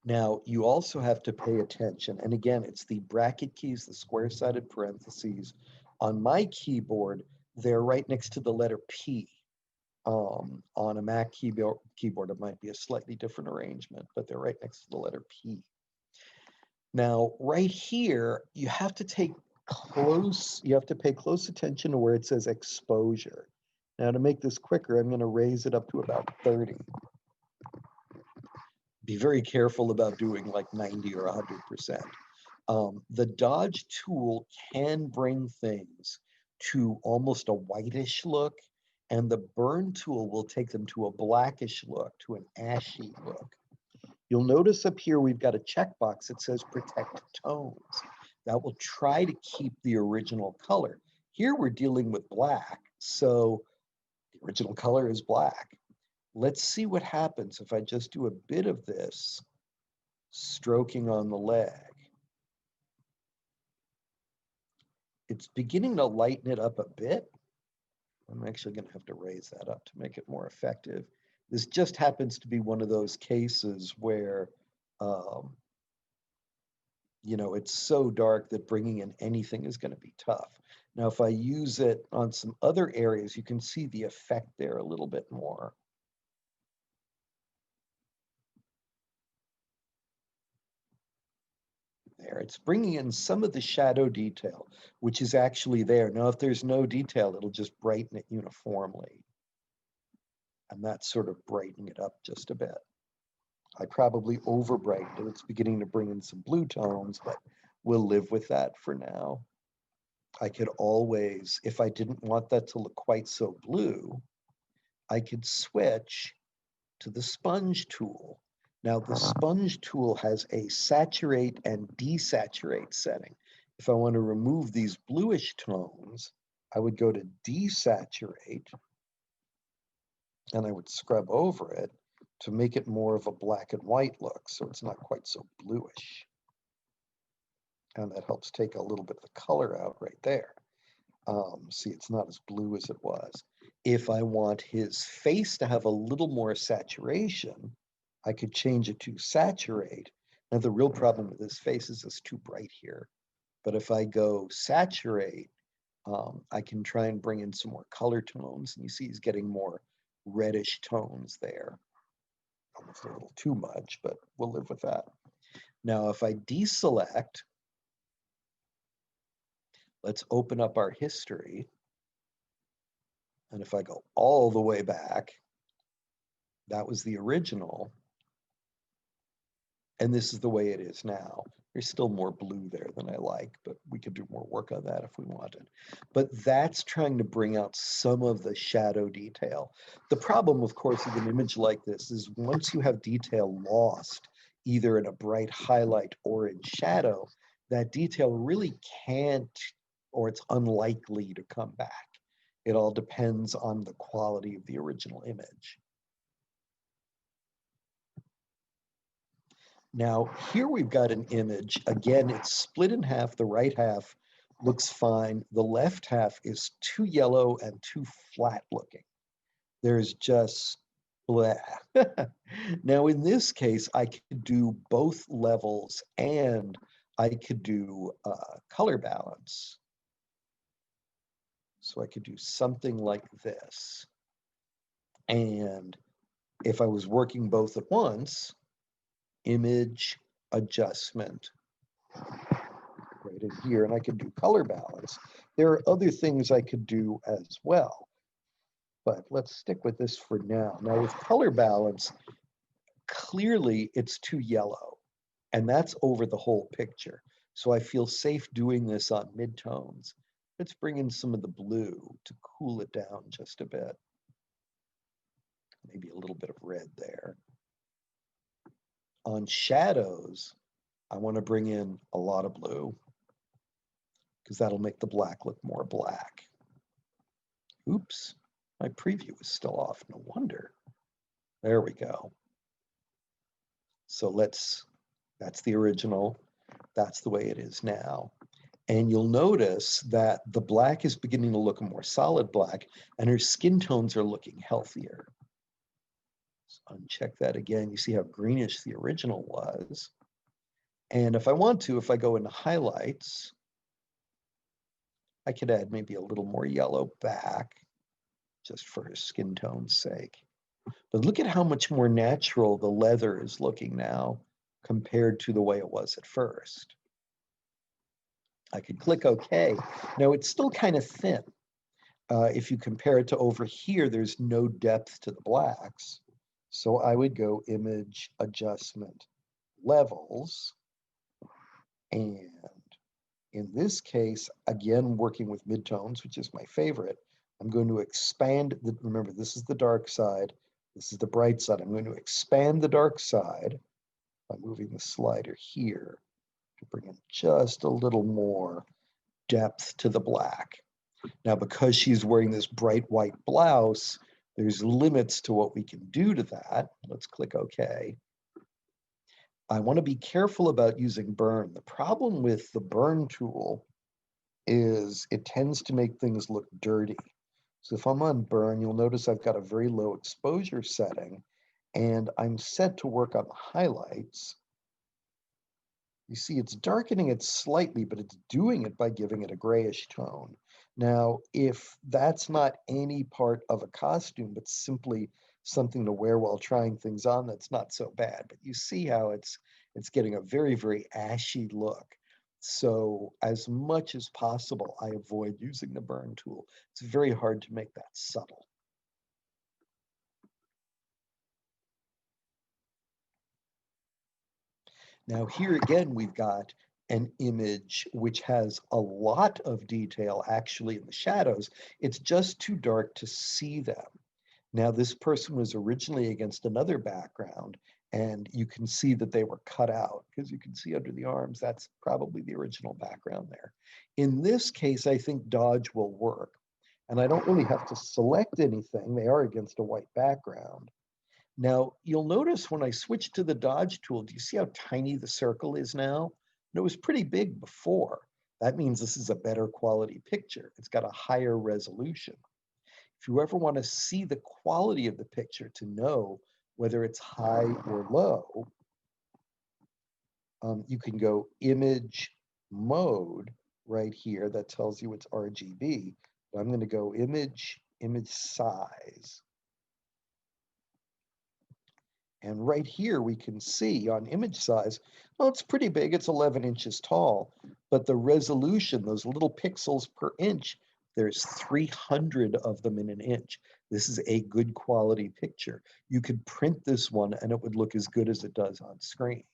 Now, you also have to pay attention. And again, it's the bracket keys, the square-sided parentheses. On my keyboard, they're right next to the letter P. On a Mac keyboard, it might be a slightly different arrangement, but they're right next to the letter P. Now, right here, you have to pay close attention to where it says exposure. Now, to make this quicker, I'm going to raise it up to about 30. Be very careful about doing like 90 or 100%. The dodge tool can bring things to almost a whitish look, and the burn tool will take them to a blackish look, to an ashy look. You'll notice up here we've got a checkbox that says protect tones. That will try to keep the original color. Here we're dealing with black, so the original color is black. Let's see what happens if I just do a bit of this stroking on the leg. It's beginning to lighten it up a bit, I'm actually going to have to raise that up to make it more effective. This just happens to be one of those cases where, um, you know, it's so dark that bringing in anything is going to be tough. Now, if I use it on some other areas, you can see the effect there a little bit more. There, it's bringing in some of the shadow detail, which is actually there. Now, if there's no detail, it'll just brighten it uniformly. And that's sort of brightening it up just a bit. I probably over brightened it. It's beginning to bring in some blue tones, but we'll live with that for now. I could always, if I didn't want that to look quite so blue, I could switch to the sponge tool. Now the sponge tool has a saturate and desaturate setting. If I want to remove these bluish tones, I would go to desaturate and I would scrub over it to make it more of a black and white look, so it's not quite so bluish. And that helps take a little bit of the color out right there. See, it's not as blue as it was. If I want his face to have a little more saturation, I could change it to saturate. Now, the real problem with his face is it's too bright here. But if I go saturate, I can try and bring in some more color tones. And you see he's getting more reddish tones there. Almost a little too much, but we'll live with that. Now, if I deselect, let's open up our history. And if I go all the way back, that was the original. And this is the way it is now. There's still more blue there than I like, but we could do more work on that if we wanted. But that's trying to bring out some of the shadow detail. The problem, of course, with an image like this is once you have detail lost, either in a bright highlight or in shadow, that detail really can't, or it's unlikely to come back. It all depends on the quality of the original image. Now, here we've got an image. Again, it's split in half. The right half looks fine. The left half is too yellow and too flat looking. There's just blah. Now, in this case, I could do both levels and I could do color balance. So I could do something like this. And if I was working both at once, image adjustment right in here, and I could do color balance. There are other things I could do as well, but let's stick with this for now. Now with color balance, clearly it's too yellow, and that's over the whole picture. So I feel safe doing this on midtones. Let's bring in some of the blue to cool it down just a bit. Maybe a little bit of red there. On shadows, I want to bring in a lot of blue because that'll make the black look more black. Oops, my preview is still off, no wonder. There we go. So that's the original. That's the way it is now. And you'll notice that the black is beginning to look a more solid black and her skin tones are looking healthier. So uncheck that again. You see how greenish the original was. And if I want to, if I go into highlights, I could add maybe a little more yellow back just for his skin tone's sake. But look at how much more natural the leather is looking now compared to the way it was at first. I could click OK. Now it's still kind of thin. If you compare it to over here, there's no depth to the blacks. So I would go image adjustment levels. And in this case, again, working with midtones, which is my favorite, I'm going to expand the, remember, this is the dark side. This is the bright side. I'm going to expand the dark side by moving the slider here to bring in just a little more depth to the black. Now, because she's wearing this bright white blouse, there's limits to what we can do to that. Let's click OK. I want to be careful about using burn. The problem with the burn tool is it tends to make things look dirty. So if I'm on burn, you'll notice I've got a very low exposure setting, and I'm set to work on the highlights. You see it's darkening it slightly, but it's doing it by giving it a grayish tone. Now, if that's not any part of a costume, but simply something to wear while trying things on, that's not so bad. But you see how it's getting a very, very ashy look. So as much as possible, I avoid using the burn tool. It's very hard to make that subtle. Now here again, we've got an image which has a lot of detail actually in the shadows. It's just too dark to see them. Now this person was originally against another background, and you can see that they were cut out because you can see under the arms, that's probably the original background there. In this case, I think dodge will work. And I don't really have to select anything. They are against a white background. Now, you'll notice when I switch to the dodge tool, do you see how tiny the circle is now? And it was pretty big before. That means this is a better quality picture. It's got a higher resolution. If you ever want to see the quality of the picture to know whether it's high or low, you can go image mode right here. That tells you it's RGB. But I'm going to go image size. And right here we can see on image size, well, it's pretty big. It's 11 inches tall, but the resolution, those little pixels per inch, there's 300 of them in an inch. This is a good quality picture. You could print this one and it would look as good as it does on screen.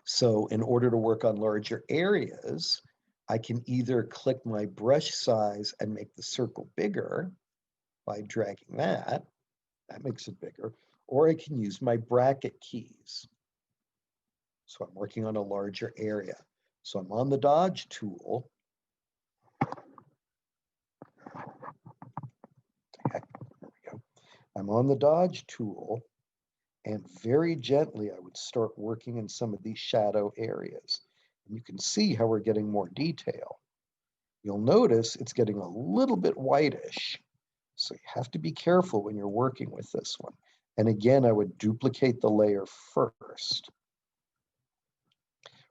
So in order to work on larger areas, I can either click my brush size and make the circle bigger by dragging that. That makes it bigger. Or I can use my bracket keys. So I'm working on a larger area. So I'm on the dodge tool. Heck, there we go. I'm on the dodge tool, and very gently I would start working in some of these shadow areas. And you can see how we're getting more detail. You'll notice it's getting a little bit whitish. So you have to be careful when you're working with this one. And again, I would duplicate the layer first.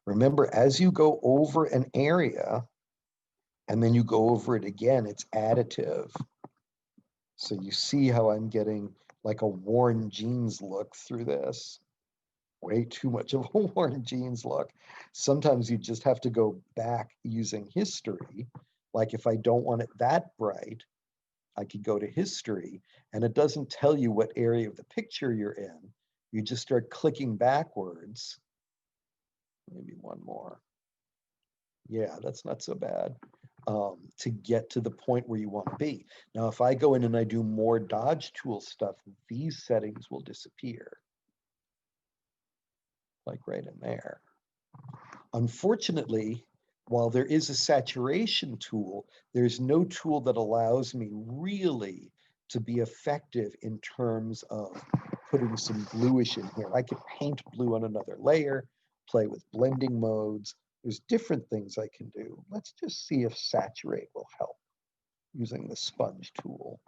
Remember, as you go over an area and then you go over it again, it's additive. So you see how I'm getting like a worn jeans look through this. Way too much of a worn jeans look. Sometimes you just have to go back using history. Like if I don't want it that bright, I could go to history, and it doesn't tell you what area of the picture you're in. You just start clicking backwards. Maybe one more. Yeah, that's not so bad. To get to the point where you want to be. Now, if I go in and I do more dodge tool stuff, these settings will disappear. Like right in there. Unfortunately, while there is a saturation tool, there's no tool that allows me really to be effective in terms of putting some bluish in here. I could paint blue on another layer, play with blending modes. There's different things I can do. Let's just see if saturate will help using the sponge tool.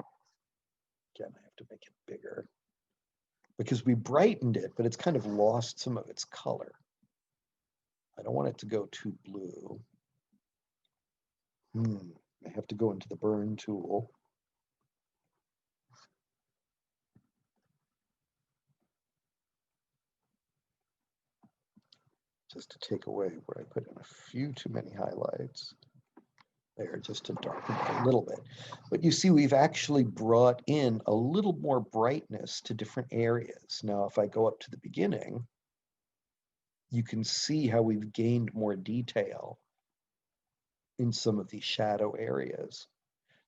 Again, I have to make it bigger because we brightened it, but it's kind of lost some of its color. I don't want it to go too blue. I have to go into the burn tool. Just to take away where I put in a few too many highlights. There, just to darken it a little bit. But you see, we've actually brought in a little more brightness to different areas. Now, if I go up to the beginning, you can see how we've gained more detail in some of these shadow areas.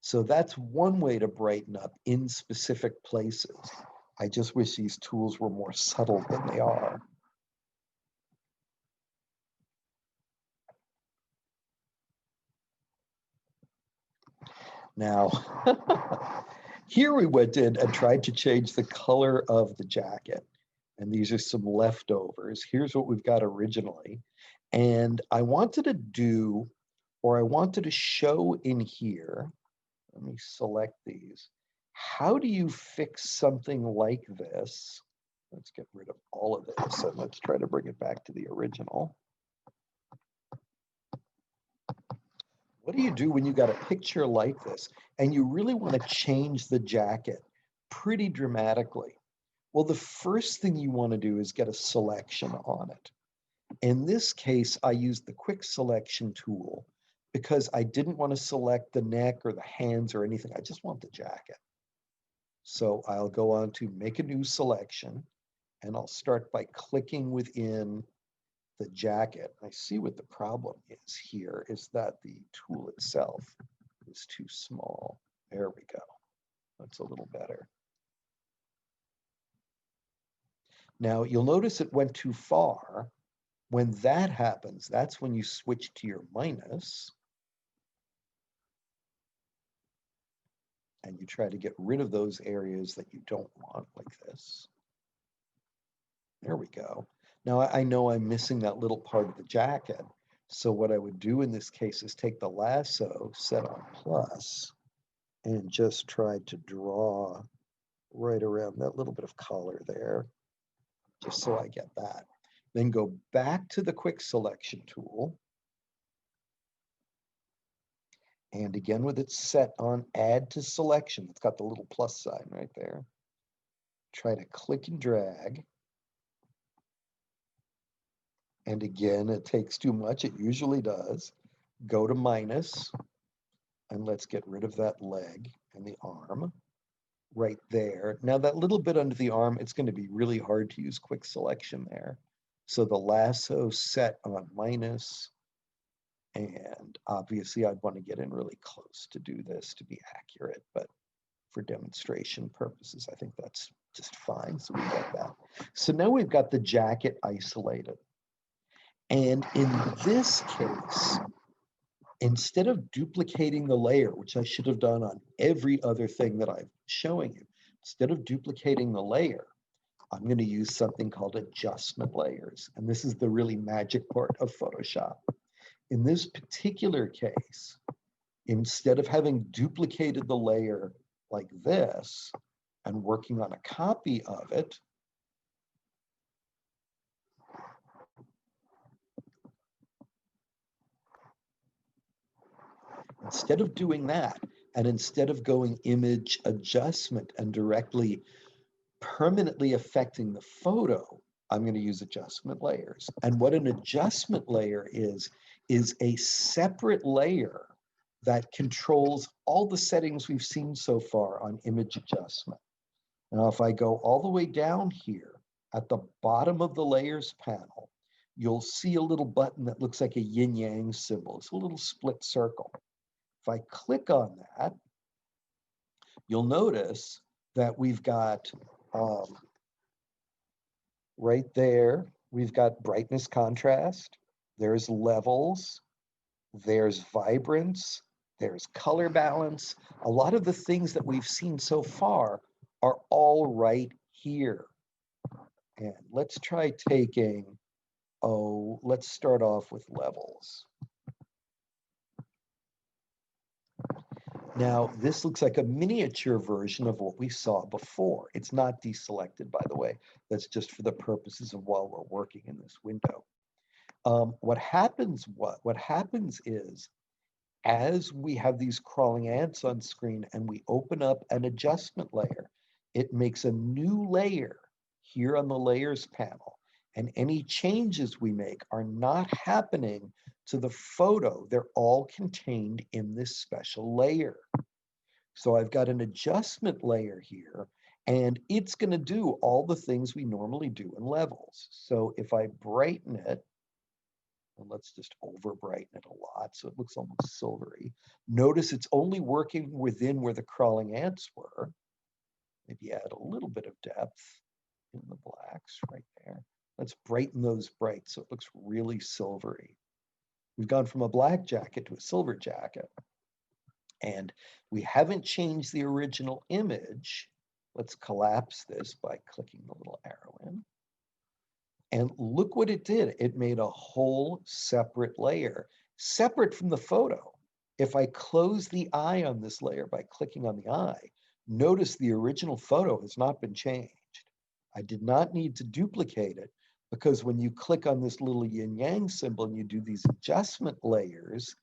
So that's one way to brighten up in specific places. I just wish these tools were more subtle than they are. Now, here we went in and tried to change the color of the jacket. And these are some leftovers. Here's what we've got originally. And I wanted to do, or I wanted to show in here, Let me select these. How do you fix something like this? Let's get rid of all of this and let's try to bring it back to the original. What do you do when you got a picture like this and you really want to change the jacket pretty dramatically? Well, the first thing you want to do is get a selection on it. In this case, I used the quick selection tool because I didn't want to select the neck or the hands or anything. I just want the jacket. So I'll go on to make a new selection and I'll start by clicking within the jacket. I see what the problem is here is that the tool itself is too small. There we go. That's a little better. Now you'll notice it went too far. When that happens, that's when you switch to your minus and you try to get rid of those areas that you don't want like this. There we go. Now I know I'm missing that little part of the jacket. So what I would do in this case is take the lasso, set on plus, and just try to draw right around that little bit of color there, just so I get that. Then go back to the quick selection tool. And again, with it set on add to selection, it's got the little plus sign right there. Try to click and drag. And again, it takes too much. It usually does. Go to minus, and let's get rid of that leg and the arm right there. Now that little bit under the arm, it's going to be really hard to use quick selection there. So the lasso set on minus, and obviously I'd want to get in really close to do this to be accurate, but for demonstration purposes, I think that's just fine. So we got that. So now we've got the jacket isolated. And in this case, instead of duplicating the layer, which I should have done on every other thing that I'm showing you, instead of duplicating the layer, I'm going to use something called adjustment layers. And this is the really magic part of Photoshop. In this particular case, instead of having duplicated the layer like this and working on a copy of it, instead of doing that, and instead of going image adjustment and directly permanently affecting the photo, I'm going to use adjustment layers. And what an adjustment layer is a separate layer that controls all the settings we've seen so far on image adjustment. Now, if I go all the way down here at the bottom of the layers panel, you'll see a little button that looks like a yin-yang symbol. It's a little split circle. If I click on that, you'll notice that we've got right there, we've got brightness contrast, there's levels, there's vibrance, there's color balance. A lot of the things that we've seen so far are all right here. And let's try taking, let's start off with levels. Now, this looks like a miniature version of what we saw before. It's not deselected, by the way. That's just for the purposes of while we're working in this window. What happens is, as we have these crawling ants on screen and we open up an adjustment layer, it makes a new layer here on the layers panel. And any changes we make are not happening to the photo. They're all contained in this special layer. So I've got an adjustment layer here, and it's going to do all the things we normally do in levels. So if I brighten it, and let's just over brighten it a lot so it looks almost silvery. Notice it's only working within where the crawling ants were. Maybe add a little bit of depth in the blacks right there. Let's brighten those bright so it looks really silvery. We've gone from a black jacket to a silver jacket. And we haven't changed the original image. Let's collapse this by clicking the little arrow in. And look what it did. It made a whole separate layer, separate from the photo. If I close the eye on this layer by clicking on the eye, notice the original photo has not been changed. I did not need to duplicate it because when you click on this little yin yang symbol and you do these adjustment layers,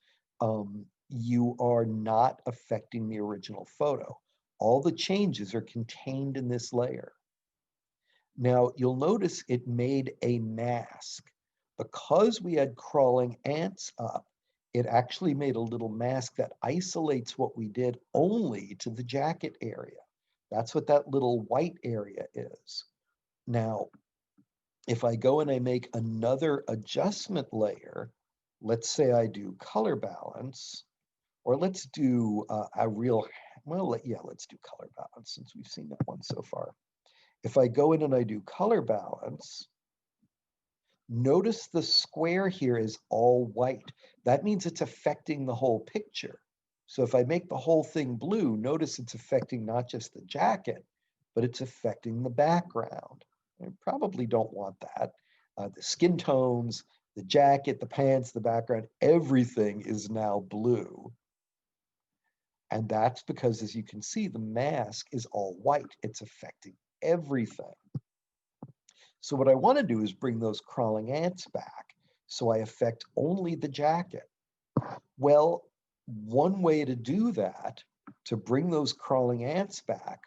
you are not affecting the original photo. All the changes are contained in this layer. Now you'll notice it made a mask. Because we had crawling ants up, it actually made a little mask that isolates what we did only to the jacket area. That's what that little white area is. Now, if I go and I make another adjustment layer, let's say I do color balance, or let's do let's do color balance since we've seen that one so far. If I go in and I do color balance, notice the square here is all white. That means it's affecting the whole picture. So if I make the whole thing blue, notice it's affecting not just the jacket, but it's affecting the background. I probably don't want that. The skin tones, the jacket, the pants, the background, everything is now blue. And that's because, as you can see, the mask is all white. It's affecting everything. So what I want to do is bring those crawling ants back. So I affect only the jacket. Well, one way to do that, to bring those crawling ants back,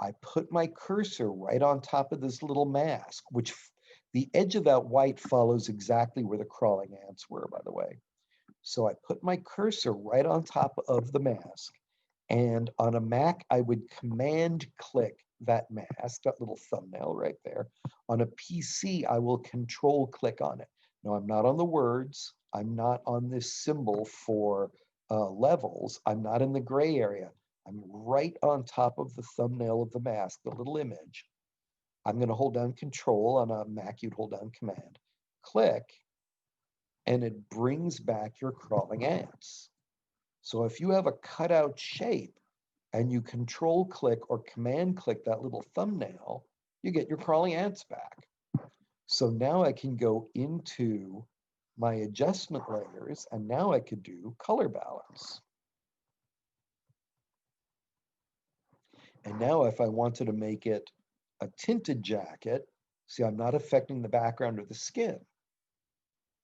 I put my cursor right on top of this little mask, which the edge of that white follows exactly where the crawling ants were, by the way. So I put my cursor right on top of the mask. And on a Mac, I would command click that mask, that little thumbnail right there. On a PC, I will control click on it. Now, I'm not on the words. I'm not on this symbol for levels. I'm not in the gray area. I'm right on top of the thumbnail of the mask, the little image. I'm going to hold down control. On a Mac, you'd hold down command. Click, and it brings back your crawling ants. So if you have a cutout shape and you control click or command click that little thumbnail, you get your crawling ants back. So now I can go into my adjustment layers and now I could do color balance. And now if I wanted to make it a tinted jacket, see, I'm not affecting the background or the skin.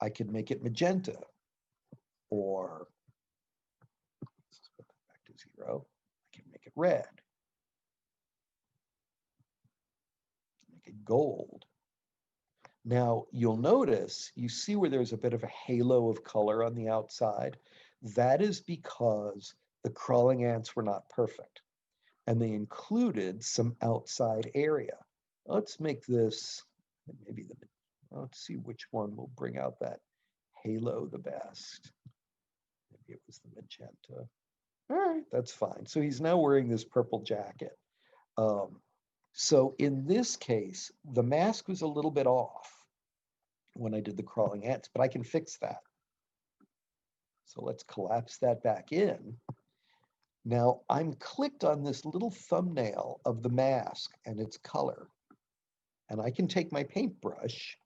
I could make it magenta, or let's put that back to 0. I can make it red, make it gold. Now you'll notice, you see where there's a bit of a halo of color on the outside. That is because the crawling ants were not perfect and they included some outside area. Let's make this maybe let's see which one will bring out that halo the best. Maybe it was the magenta. All right, that's fine. So he's now wearing this purple jacket. So in this case, the mask was a little bit off when I did the crawling ants, but I can fix that. So let's collapse that back in. Now I'm clicked on this little thumbnail of the mask and its color. And I can take my paintbrush.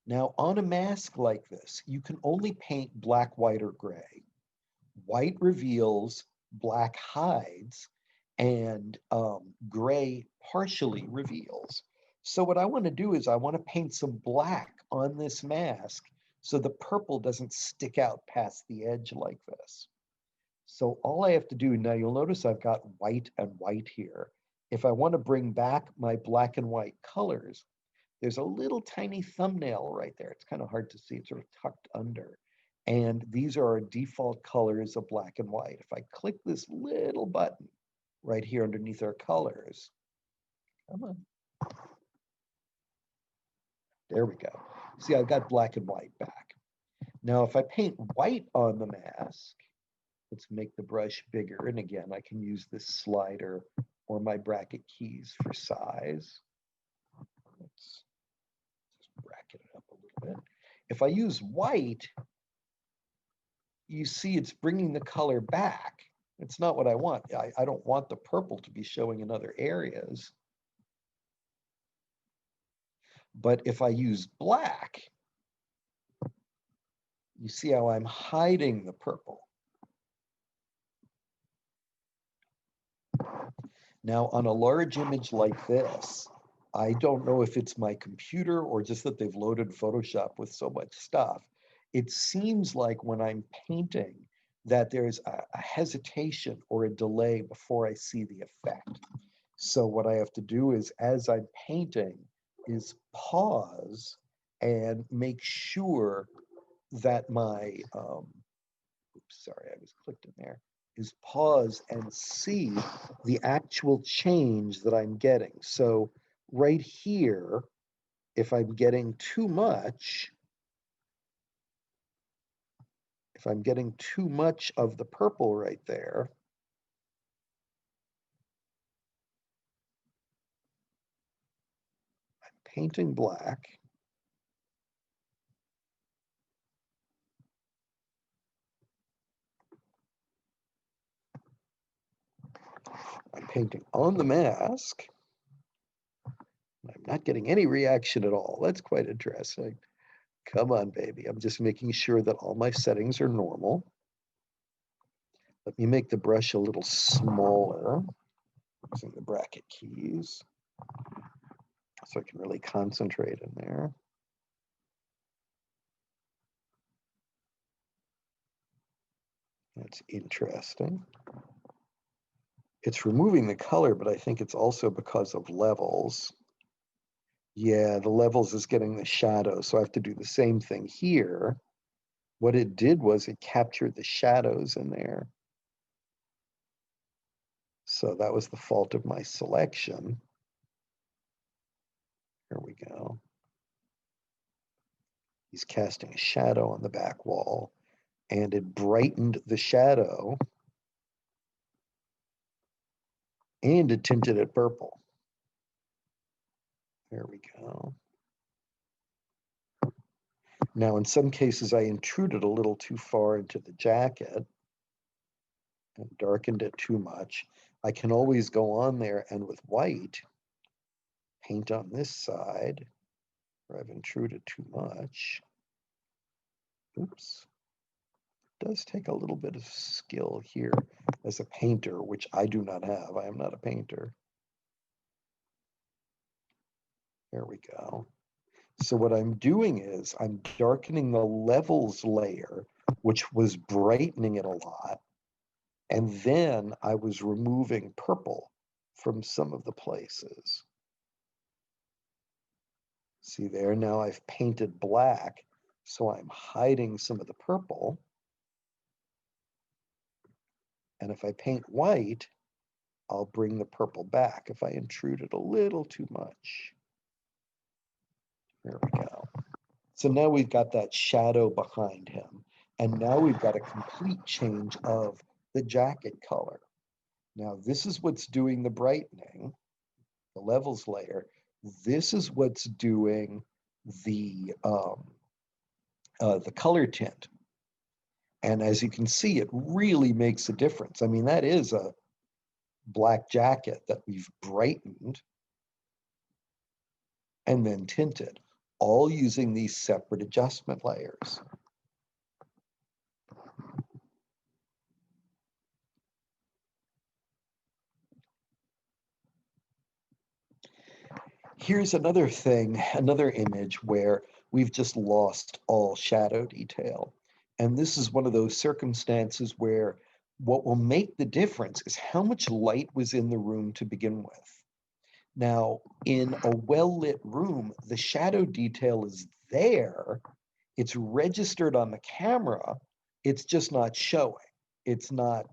Now on a mask like this, you can only paint black, white, or gray. White reveals, black hides, and gray partially reveals. So what I want to do is I want to paint some black on this mask so the purple doesn't stick out past the edge like this. So all I have to do, now you'll notice I've got white and white here. If I want to bring back my black and white colors, there's a little tiny thumbnail right there. It's kind of hard to see, it's sort of tucked under. And these are our default colors of black and white. If I click this little button right here underneath our colors, come on. There we go. See, I've got black and white back. Now, if I paint white on the mask, let's make the brush bigger. And again, I can use this slider or my bracket keys for size. Let's just bracket it up a little bit. If I use white, you see it's bringing the color back. It's not what I want. I don't want the purple to be showing in other areas. But if I use black, You see how I'm hiding the purple. Now, on a large image like this, I don't know if it's my computer or just that they've loaded Photoshop with so much stuff. It seems like when I'm painting that there's a hesitation or a delay before I see the effect. So what I have to do is, as I'm painting, is pause and make sure that my, oops, sorry, I was clicked in there, is pause and see the actual change that I'm getting. So right here, if I'm getting too much, if I'm getting too much of the purple right there, I'm painting black. I'm painting on the mask. I'm not getting any reaction at all. That's quite interesting. Come on, baby. I'm just making sure that all my settings are normal. Let me make the brush a little smaller using the bracket keys so I can really concentrate in there. That's interesting. It's removing the color, but I think it's also because of levels. Yeah, the levels is getting the shadow, so I have to do the same thing here. What it did was it captured the shadows in there. So that was the fault of my selection. Here we go. He's casting a shadow on the back wall, and it brightened the shadow, and it tinted it purple. There we go. Now, in some cases, I intruded a little too far into the jacket and darkened it too much. I can always go on there and with white, paint on this side where I've intruded too much. Oops. It does take a little bit of skill here as a painter, which I do not have. I am not a painter. There we go. So what I'm doing is I'm darkening the levels layer, which was brightening it a lot. And then I was removing purple from some of the places. See there, now I've painted black, so I'm hiding some of the purple. And if I paint white, I'll bring the purple back if I intrude it a little too much. There we go. So now we've got that shadow behind him. And now we've got a complete change of the jacket color. Now this is what's doing the brightening, the levels layer. This is what's doing the color tint. And as you can see, it really makes a difference. I mean, that is a black jacket that we've brightened and then tinted, all using these separate adjustment layers. Here's another thing, another image where we've just lost all shadow detail. And this is one of those circumstances where what will make the difference is how much light was in the room to begin with. Now, in a well-lit room, the shadow detail is there. It's registered on the camera. It's just not showing. It's not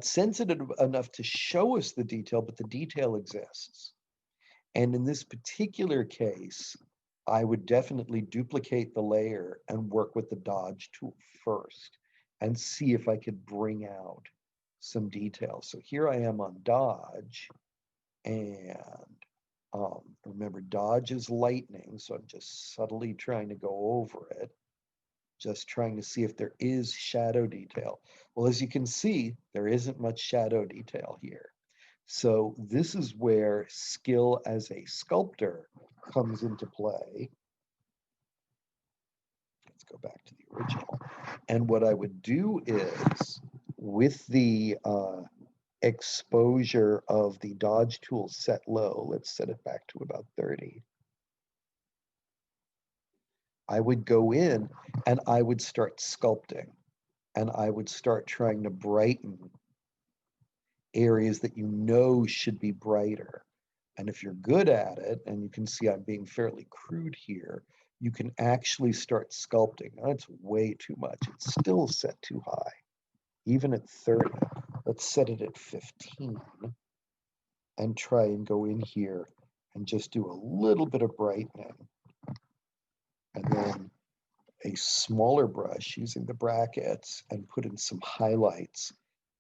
sensitive enough to show us the detail, but the detail exists. And in this particular case, I would definitely duplicate the layer and work with the dodge tool first and see if I could bring out some detail. So here I am on dodge, and remember, dodge is lightning, so I'm just subtly trying to go over it, just trying to see if there is shadow detail. Well, as you can see, there isn't much shadow detail here. So this is where skill as a sculptor comes into play. Let's go back to the original. And what I would do is, with the exposure of the dodge tool set low, let's set it back to about 30. I would go in and I would start sculpting, and I would start trying to brighten areas that you know should be brighter. And if you're good at it, and you can see I'm being fairly crude here, you can actually start sculpting. Now, it's way too much. It's still set too high, even at 30. Let's set it at 15 and try and go in here and just do a little bit of brightening. And then a smaller brush using the brackets and put in some highlights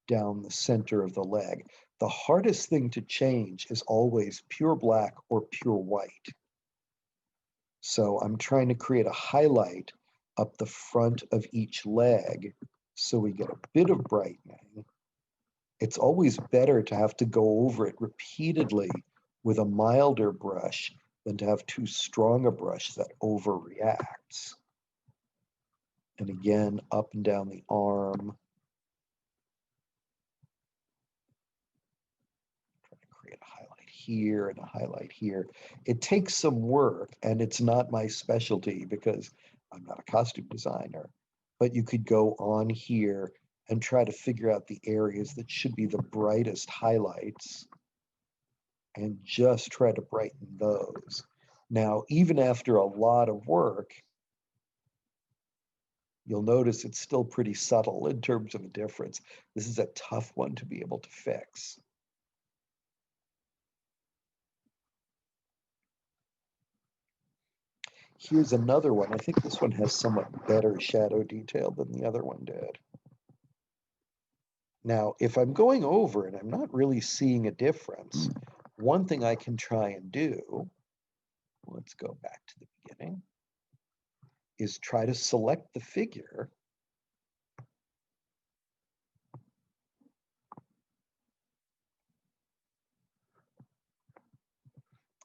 down the center of the leg. The hardest thing to change is always pure black or pure white. So I'm trying to create a highlight up the front of each leg so we get a bit of brightening. It's always better to have to go over it repeatedly with a milder brush than to have too strong a brush that overreacts. And again, up and down the arm. Trying to create a highlight here and a highlight here. It takes some work, and it's not my specialty because I'm not a costume designer, but you could go on here and try to figure out the areas that should be the brightest highlights and just try to brighten those. Now, even after a lot of work, you'll notice it's still pretty subtle in terms of a difference. This is a tough one to be able to fix. Here's another one. I think this one has somewhat better shadow detail than the other one did. Now, if I'm going over and I'm not really seeing a difference, one thing I can try and do, let's go back to the beginning, is try to select the figure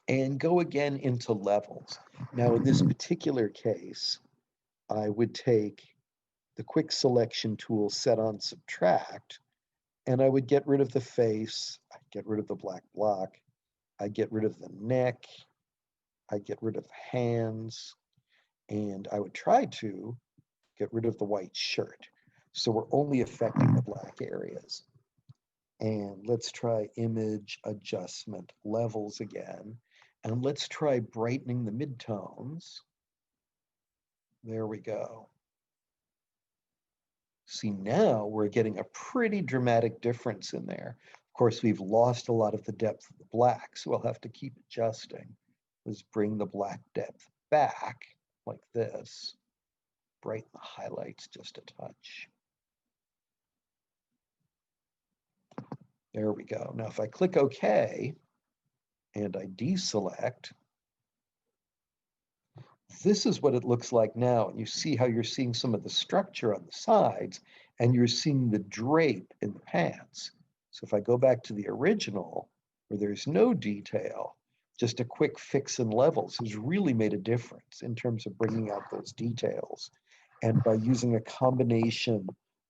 and go again into levels. Now, in this particular case, I would take the quick selection tool set on subtract, and I would get rid of the face, I'd get rid of the black block, I'd get rid of the neck, I'd get rid of the hands, and I would try to get rid of the white shirt. So we're only affecting the black areas. And let's try image adjustment levels again. And let's try brightening the midtones. There we go. See, now we're getting a pretty dramatic difference in there. Of course, we've lost a lot of the depth of the black, so we'll have to keep adjusting. Let's bring the black depth back like this. Brighten the highlights just a touch. There we go. Now, if I click OK and I deselect, this is what it looks like now. And you see how you're seeing some of the structure on the sides, and you're seeing the drape in the pants. So if I go back to the original, where there's no detail, just a quick fix in levels has really made a difference in terms of bringing out those details. And by using a combination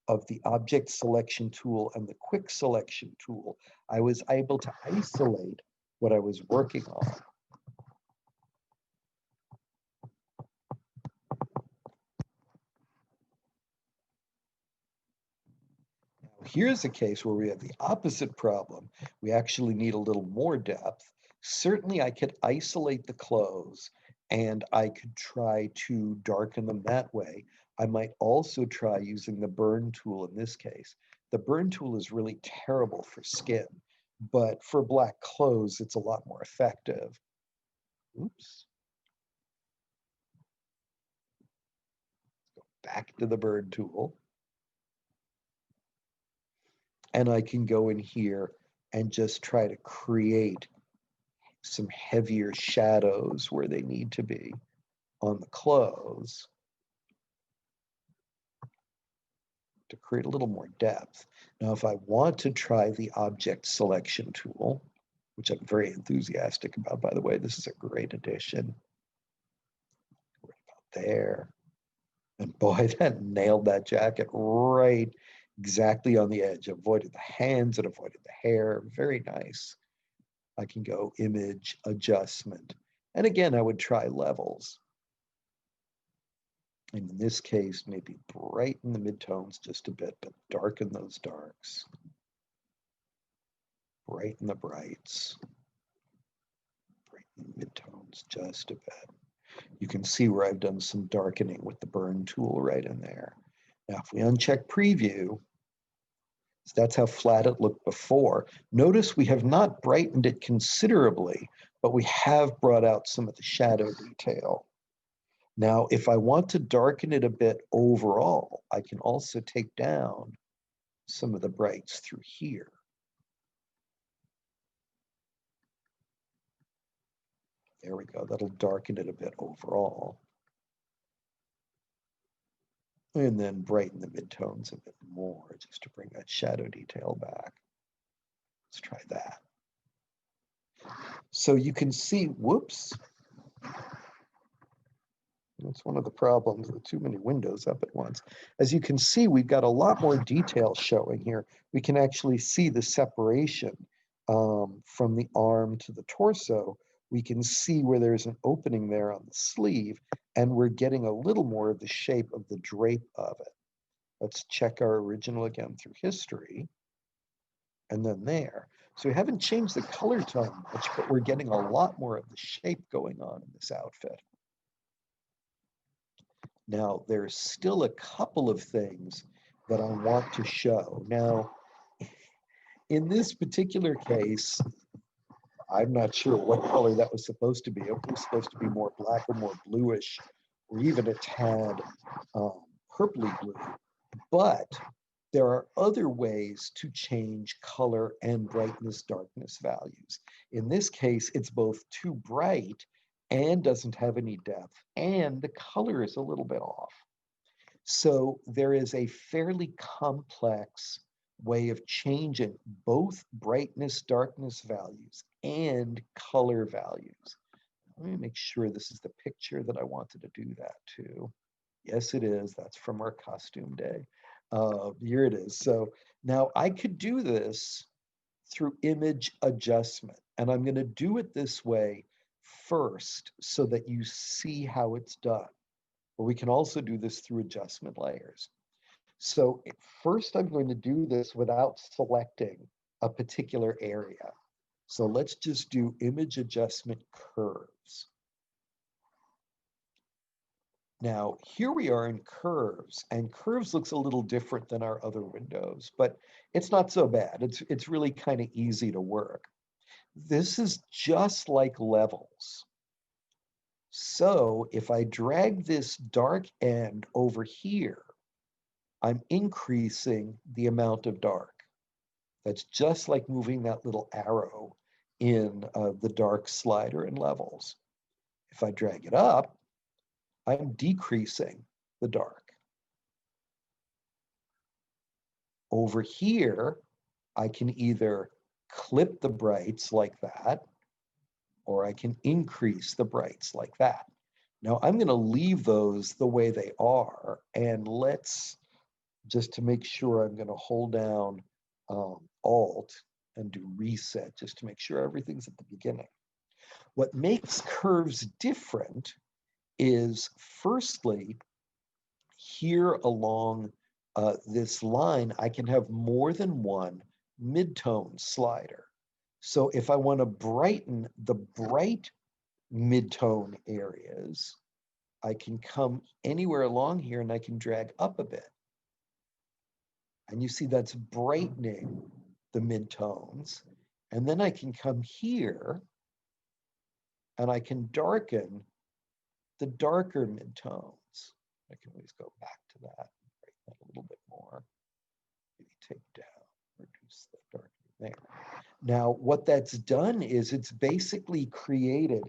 of the object selection tool and the quick selection tool, I was able to isolate what I was working on. Here's a case where we have the opposite problem. We actually need a little more depth. Certainly I could isolate the clothes and I could try to darken them that way. I might also try using the burn tool in this case. The burn tool is really terrible for skin, but for black clothes, it's a lot more effective. Oops. Go back to the burn tool. And I can go in here and just try to create some heavier shadows where they need to be on the clothes to create a little more depth. Now, if I want to try the object selection tool, which I'm very enthusiastic about, by the way, this is a great addition. Right about there. And boy, that nailed that jacket right exactly on the edge. Avoided the hands and avoided the hair. Very nice. I can go image adjustment. And again, I would try levels. And in this case, maybe brighten the midtones just a bit, but darken those darks. Brighten the brights. Brighten the midtones just a bit. You can see where I've done some darkening with the burn tool right in there. Now, if we uncheck preview, so that's how flat it looked before. Notice we have not brightened it considerably, but we have brought out some of the shadow detail. Now, if I want to darken it a bit overall, I can also take down some of the brights through here. There we go. That'll darken it a bit overall. And then brighten the midtones a bit more just to bring that shadow detail back. Let's try that. So you can see, whoops. That's one of the problems with too many windows up at once. As you can see, we've got a lot more detail showing here. We can actually see the separation from the arm to the torso. We can see where there's an opening there on the sleeve, and we're getting a little more of the shape of the drape of it. Let's check our original again through history, and then there. So we haven't changed the color tone much, but we're getting a lot more of the shape going on in this outfit. Now, there's still a couple of things that I want to show. Now, in this particular case, I'm not sure what color that was supposed to be. It was supposed to be more black or more bluish, or even a tad purpley blue. But there are other ways to change color and brightness, darkness values. In this case, it's both too bright and doesn't have any depth, and the color is a little bit off. So there is a fairly complex way of changing both brightness, darkness values and color values. Let me make sure this is the picture that I wanted to do that to. Yes, it is. That's from our costume day. Here it is. So now I could do this through image adjustment, and I'm going to do it this way first so that you see how it's done. But we can also do this through adjustment layers. So first I'm going to do this without selecting a particular area. So let's just do image adjustment curves. Now, here we are in curves, and curves looks a little different than our other windows, but it's not so bad. It's really kind of easy to work. This is just like levels. So if I drag this dark end over here, I'm increasing the amount of dark. That's just like moving that little arrow in the dark slider in levels. If I drag it up, I'm decreasing the dark. Over here, I can either clip the brights like that, or I can increase the brights like that. Now I'm going to leave those the way they are, and let's, just to make sure, I'm going to hold down Alt and do reset just to make sure everything's at the beginning. What makes curves different is, firstly, here along this line, I can have more than one midtone slider. So if I want to brighten the bright midtone areas, I can come anywhere along here and I can drag up a bit. And you see that's brightening the midtones. And then I can come here and I can darken the darker midtones. I can always go back to that, brighten that a little bit more. Maybe take down, reduce the darkening there. Now, what that's done is it's basically created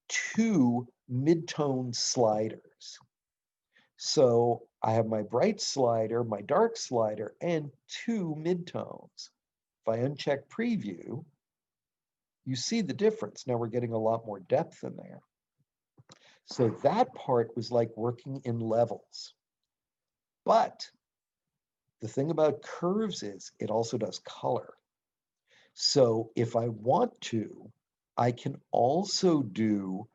two midtone sliders. So I have my bright slider, my dark slider, and two midtones. If I uncheck preview, you see the difference. Now we're getting a lot more depth in there. So that part was like working in levels. But the thing about curves is it also does color. So if I want to, I can also do,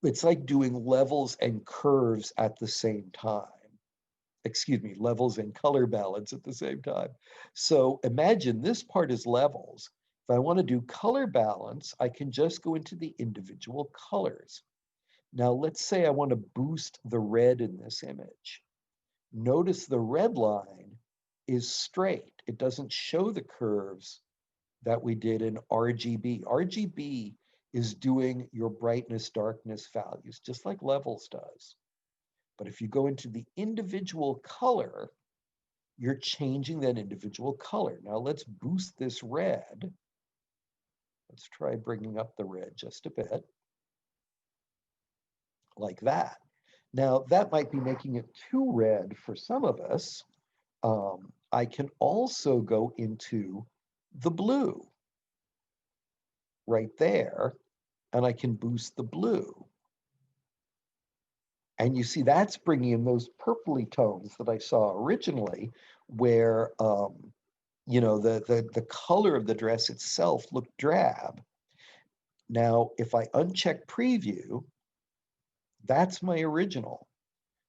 it's like doing levels and curves at the same time. Excuse me, levels and color balance at the same time. So imagine this part is levels. If I want to do color balance, I can just go into the individual colors. Now let's say I want to boost the red in this image. Notice the red line is straight. It doesn't show the curves that we did in RGB. RGB is doing your brightness, darkness values, just like levels does. But if you go into the individual color, you're changing that individual color. Now let's boost this red. Let's try bringing up the red just a bit, like that. Now that might be making it too red for some of us. I can also go into the blue right there, and I can boost the blue. And you see that's bringing in those purpley tones that I saw originally, where the color of the dress itself looked drab. Now, if I uncheck preview, that's my original.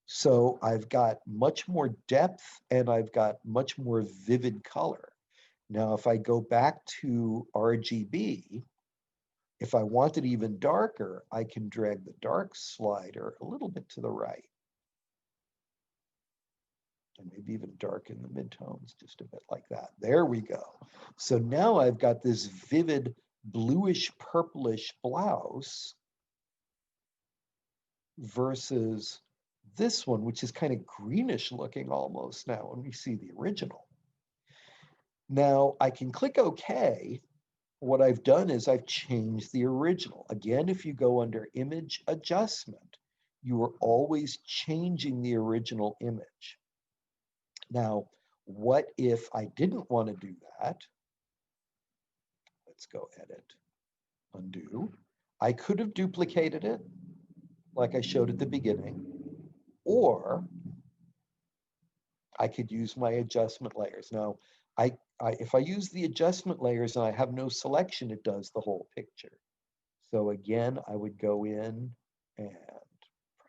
So I've got much more depth and I've got much more vivid color. Now, if I go back to RGB, if I want it even darker, I can drag the dark slider a little bit to the right. And maybe even darken the midtones just a bit like that. There we go. So now I've got this vivid bluish purplish blouse versus this one, which is kind of greenish looking almost now when we see the original. Now I can click OK. What I've done is I've changed the original. Again, if you go under image adjustment, you are always changing the original image. Now, what if I didn't want to do that? Let's go edit, undo. I could have duplicated it like I showed at the beginning, or I could use my adjustment layers. Now, if I use the adjustment layers and I have no selection, it does the whole picture. So again, I would go in and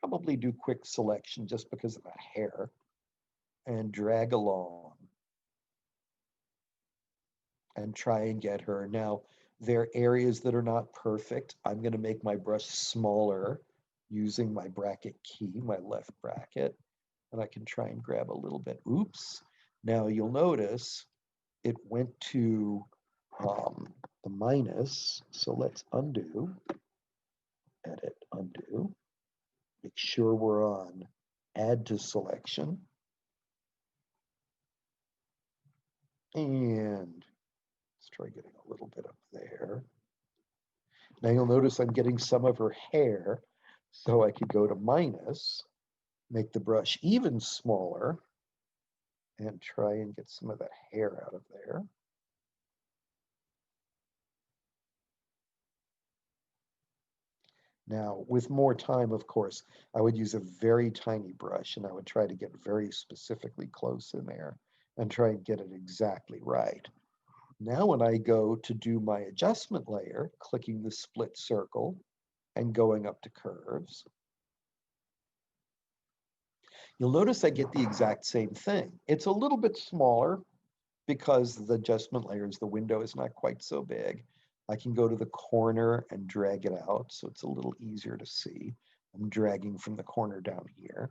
probably do quick selection just because of the hair and drag along and try and get her. Now, there are areas that are not perfect. I'm going to make my brush smaller using my bracket key, my left bracket, and I can try and grab a little bit. Oops. Now you'll notice it went to the minus. So let's undo, edit, undo. Make sure we're on add to selection. And let's try getting a little bit up there. Now you'll notice I'm getting some of her hair, so I could go to minus, make the brush even smaller, and try and get some of that hair out of there. Now, with more time, of course, I would use a very tiny brush and I would try to get very specifically close in there and try and get it exactly right. Now, when I go to do my adjustment layer, clicking the split circle and going up to curves, you'll notice I get the exact same thing. It's a little bit smaller because the adjustment layers, the window is not quite so big. I can go to the corner and drag it out so it's a little easier to see. I'm dragging from the corner down here.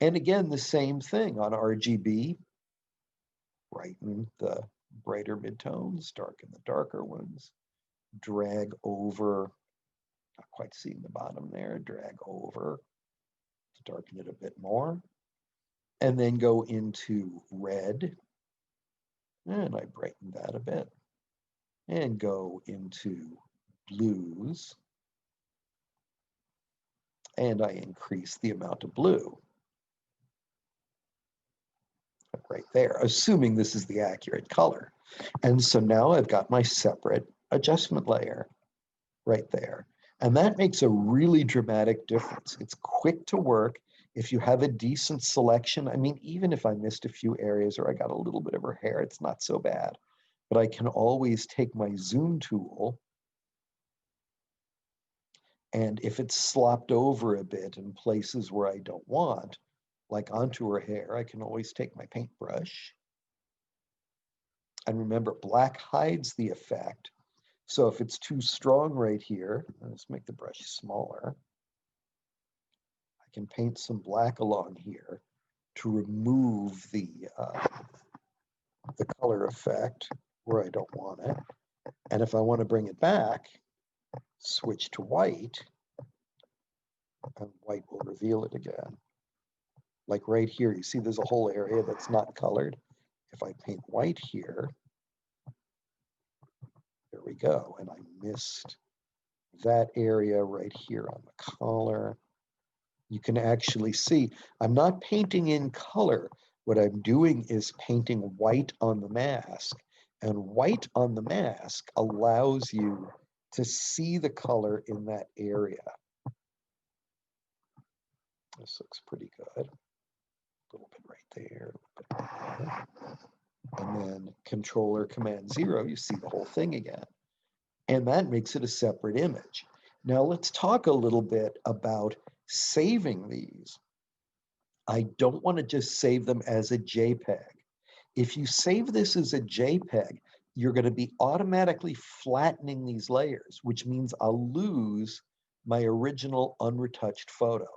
And again, the same thing on RGB, brighten the brighter midtones, darken the darker ones, drag over, not quite seeing the bottom there, drag over to darken it a bit more, and then go into red, and I brighten that a bit, and go into blues, and I increase the amount of blue right there, assuming this is the accurate color. And so now I've got my separate adjustment layer right there. And that makes a really dramatic difference. It's quick to work. If you have a decent selection, I mean, even if I missed a few areas or I got a little bit of her hair, it's not so bad. But I can always take my zoom tool, and if it's slopped over a bit in places where I don't want, like onto her hair, I can always take my paintbrush. And remember, black hides the effect. So if it's too strong right here, let's make the brush smaller. I can paint some black along here to remove the color effect where I don't want it. And if I want to bring it back, switch to white, and white will reveal it again. Like right here, you see there's a whole area that's not colored. If I paint white here, there we go. And I missed that area right here on the collar. You can actually see, I'm not painting in color. What I'm doing is painting white on the mask. And white on the mask allows you to see the color in that area. This looks pretty good. A little bit right there. And then Controller Command 0, you see the whole thing again. And that makes it a separate image. Now let's talk a little bit about saving these. I don't want to just save them as a JPEG. If you save this as a JPEG, you're going to be automatically flattening these layers, which means I'll lose my original unretouched photo.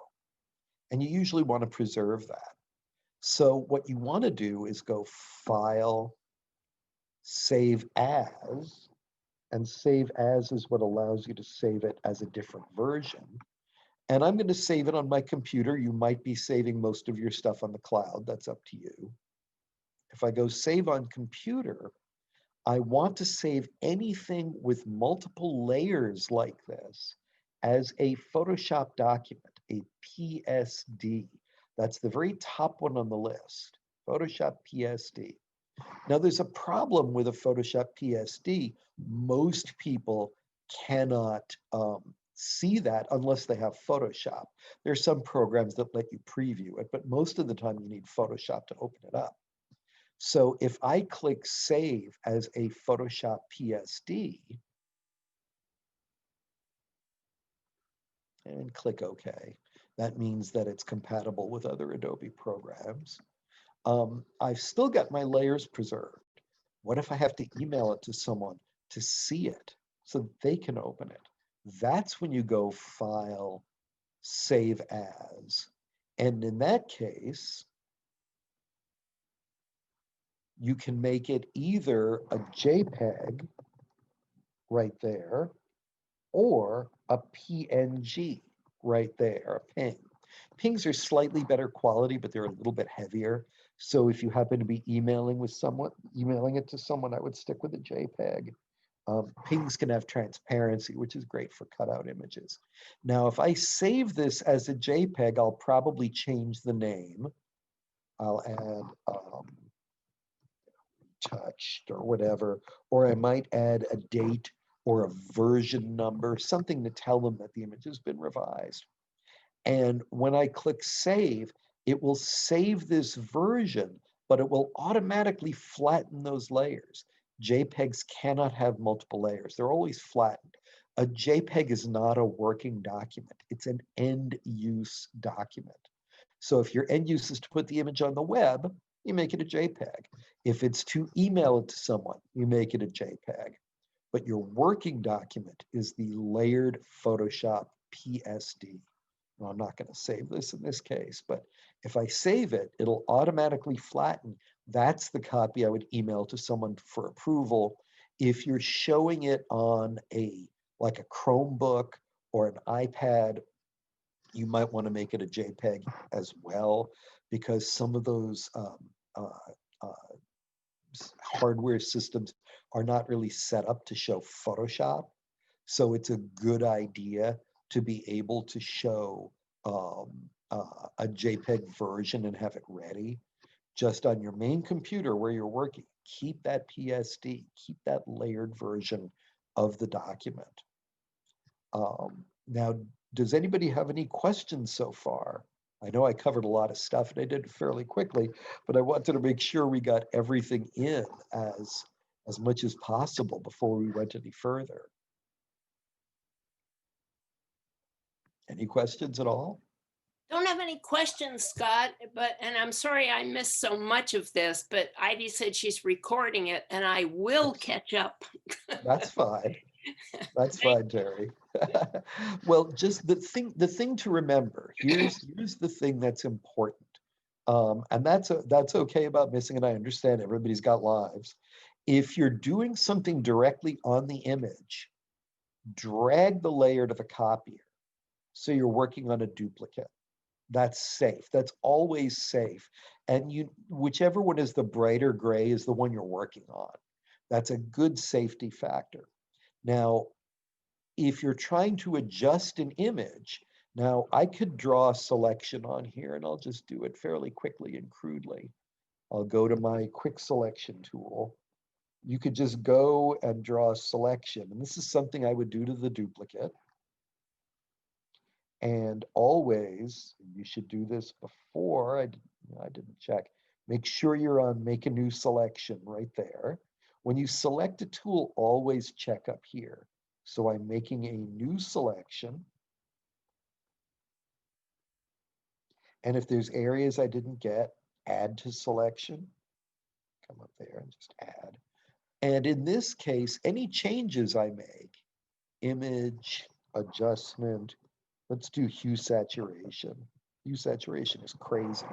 And you usually want to preserve that. So what you want to do is go File, Save As, and Save As is what allows you to save it as a different version. And I'm going to save it on my computer. You might be saving most of your stuff on the cloud. That's up to you. If I go Save on Computer, I want to save anything with multiple layers like this as a Photoshop document, a PSD. That's the very top one on the list, Photoshop PSD. Now there's a problem with a Photoshop PSD. Most people cannot see that unless they have Photoshop. There's some programs that let you preview it, but most of the time you need Photoshop to open it up. So if I click Save as a Photoshop PSD and click OK, that means that it's compatible with other Adobe programs. I've still got my layers preserved. What if I have to email it to someone to see it so they can open it? That's when you go File, Save As. And in that case, you can make it either a JPEG right there or a PNG right there, a PNG. PNGs are slightly better quality, but they're a little bit heavier. So if you happen to be emailing it to someone, I would stick with a JPEG. PNGs can have transparency, which is great for cutout images. Now, if I save this as a JPEG, I'll probably change the name. I'll add touched or whatever, or I might add a date or a version number, something to tell them that the image has been revised. And when I click save, it will save this version, but it will automatically flatten those layers. JPEGs cannot have multiple layers. They're always flattened. A JPEG is not a working document. It's an end use document. So if your end use is to put the image on the web, you make it a JPEG. If it's to email it to someone, you make it a JPEG. But your working document is the layered Photoshop PSD. Well, I'm not going to save this in this case, but if I save it, it'll automatically flatten. That's the copy I would email to someone for approval. If you're showing it on like a Chromebook or an iPad, you might want to make it a JPEG as well, because some of those hardware systems are not really set up to show Photoshop. So it's a good idea to be able to show a JPEG version and have it ready just on your main computer where you're working. Keep that PSD, keep that layered version of the document. Now, does anybody have any questions so far? I know I covered a lot of stuff and I did it fairly quickly, but I wanted to make sure we got everything in as much as possible before we went any further. Any questions at all? Don't have any questions, Scott, and I'm sorry I missed so much of this, but Ivy said she's recording it and I will That's, catch up. that's fine. That's fine, Terry. Well, just the thing to remember, here's the thing that's important. And that's okay about missing, and I understand everybody's got lives. If you're doing something directly on the image, drag the layer to the copier. So you're working on a duplicate. That's safe. That's always safe. And whichever one is the brighter gray is the one you're working on. That's a good safety factor. Now, if you're trying to adjust an image, now I could draw a selection on here and I'll just do it fairly quickly and crudely. I'll go to my quick selection tool. You could just go and draw a selection. And this is something I would do to the duplicate. And always, you should do this before, I didn't check. Make sure you're on make a new selection right there. When you select a tool, always check up here. So I'm making a new selection. And if there's areas I didn't get, add to selection. Come up there and just add. And in this case, any changes I make, image, adjustment, let's do hue saturation. Hue saturation is crazy.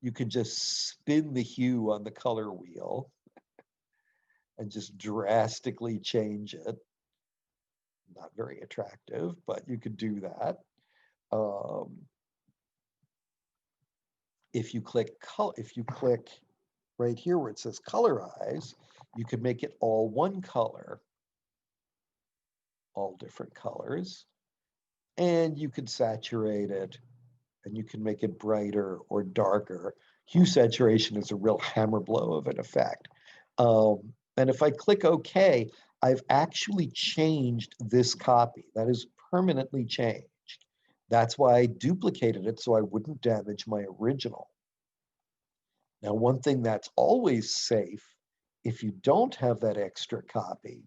You can just spin the hue on the color wheel and just drastically change it. Not very attractive, but you could do that. If you click right here where it says colorize, you could make it all one color, all different colors, and you could saturate it and you can make it brighter or darker. Hue saturation is a real hammer blow of an effect. And if I click OK, I've actually changed this copy. That is permanently changed. That's why I duplicated it so I wouldn't damage my original. Now, one thing that's always safe, if you don't have that extra copy,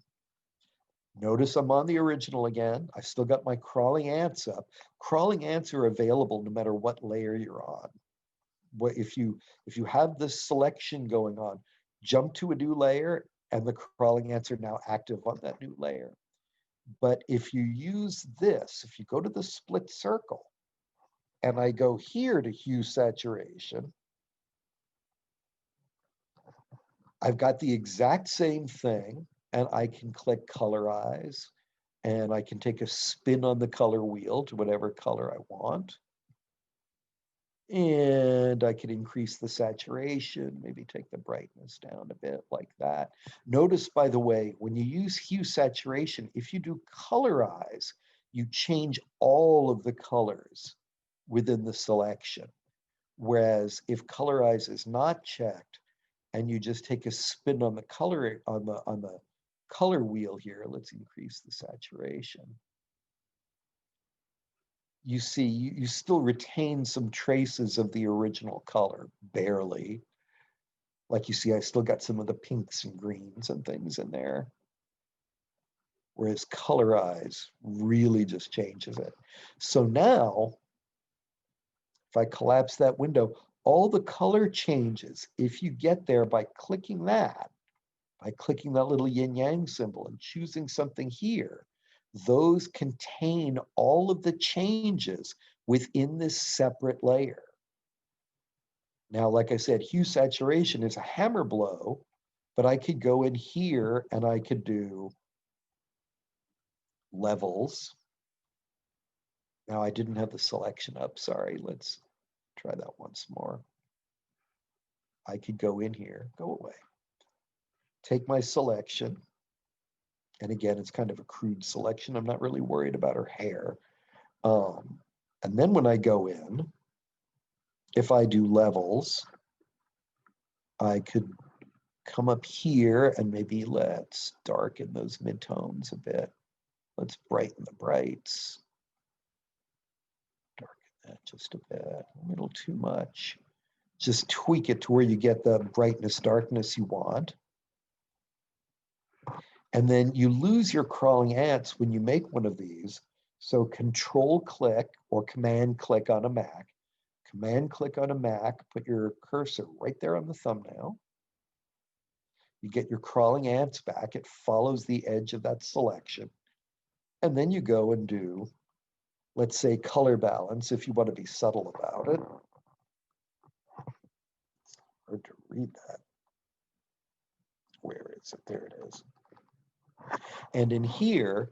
notice I'm on the original again. I still got my crawling ants up. Crawling ants are available no matter what layer you're on. If you have this selection going on, jump to a new layer and the crawling ants are now active on that new layer. But if you use this, if you go to the split circle and I go here to hue saturation, I've got the exact same thing and I can click colorize and I can take a spin on the color wheel to whatever color I want. And I can increase the saturation, maybe take the brightness down a bit like that. Notice, by the way, when you use hue saturation, if you do colorize, you change all of the colors within the selection. Whereas if colorize is not checked and you just take a spin on the color on the color wheel here, let's increase the saturation. You see, you still retain some traces of the original color, barely. Like you see, I still got some of the pinks and greens and things in there. Whereas colorize really just changes it. So now, if I collapse that window, all the color changes, if you get there by clicking that little yin yang symbol and choosing something here, those contain all of the changes within this separate layer. Now, like I said, hue saturation is a hammer blow, but I could go in here and I could do levels. Now I didn't have the selection up, sorry. Let's try that once more. I could go in here, go away. Take my selection. And again, it's kind of a crude selection. I'm not really worried about her hair. And then when I go in, if I do levels, I could come up here and maybe let's darken those midtones a bit. Let's brighten the brights. Darken just a bit, a little too much. Just tweak it to where you get the brightness, darkness you want. And then you lose your crawling ants when you make one of these. So control click or command click on a Mac. Command click on a Mac, put your cursor right there on the thumbnail. You get your crawling ants back. It follows the edge of that selection. And then you go and do, let's say, color balance if you want to be subtle about it. Hard to read that. Where is it? There it is. And in here,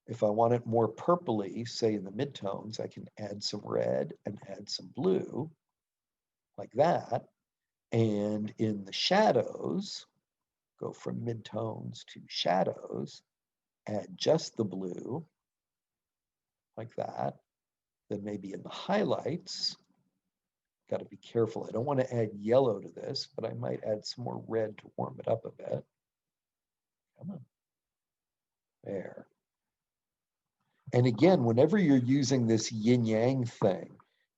if I want it more purpley, say in the midtones, I can add some red and add some blue, like that. And in the shadows, go from midtones to shadows, add just the blue, like that. Then maybe in the highlights, got to be careful. I don't want to add yellow to this, but I might add some more red to warm it up a bit. Come on. There. And again, whenever you're using this yin-yang thing,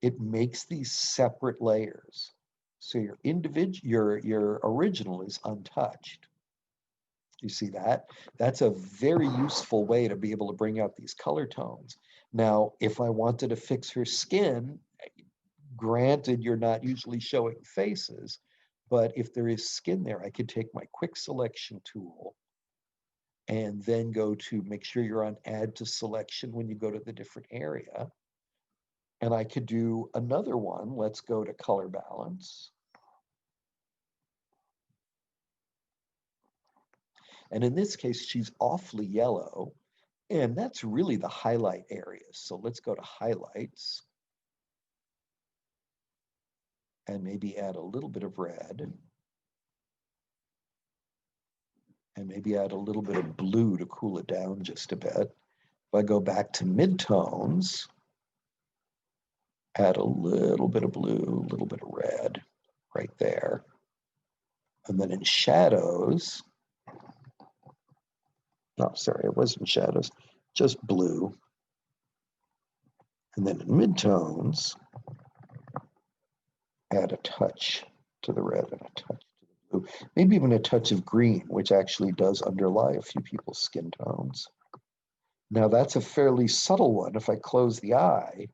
it makes these separate layers. So your original is untouched. You see that? That's a very useful way to be able to bring out these color tones. Now, if I wanted to fix her skin, granted, you're not usually showing faces, but if there is skin there, I could take my quick selection tool and then go to make sure you're on add to selection when you go to the different area. And I could do another one. Let's go to color balance. And in this case, she's awfully yellow. And that's really the highlight areas. So let's go to highlights. And maybe add a little bit of red. And maybe add a little bit of blue to cool it down just a bit. If I go back to midtones, add a little bit of blue, a little bit of red right there. And then in shadows, no, sorry, it wasn't shadows, just blue. And then in midtones, add a touch to the red and a touch to the blue. Maybe even a touch of green, which actually does underlie a few people's skin tones. Now that's a fairly subtle one. If I close the eye,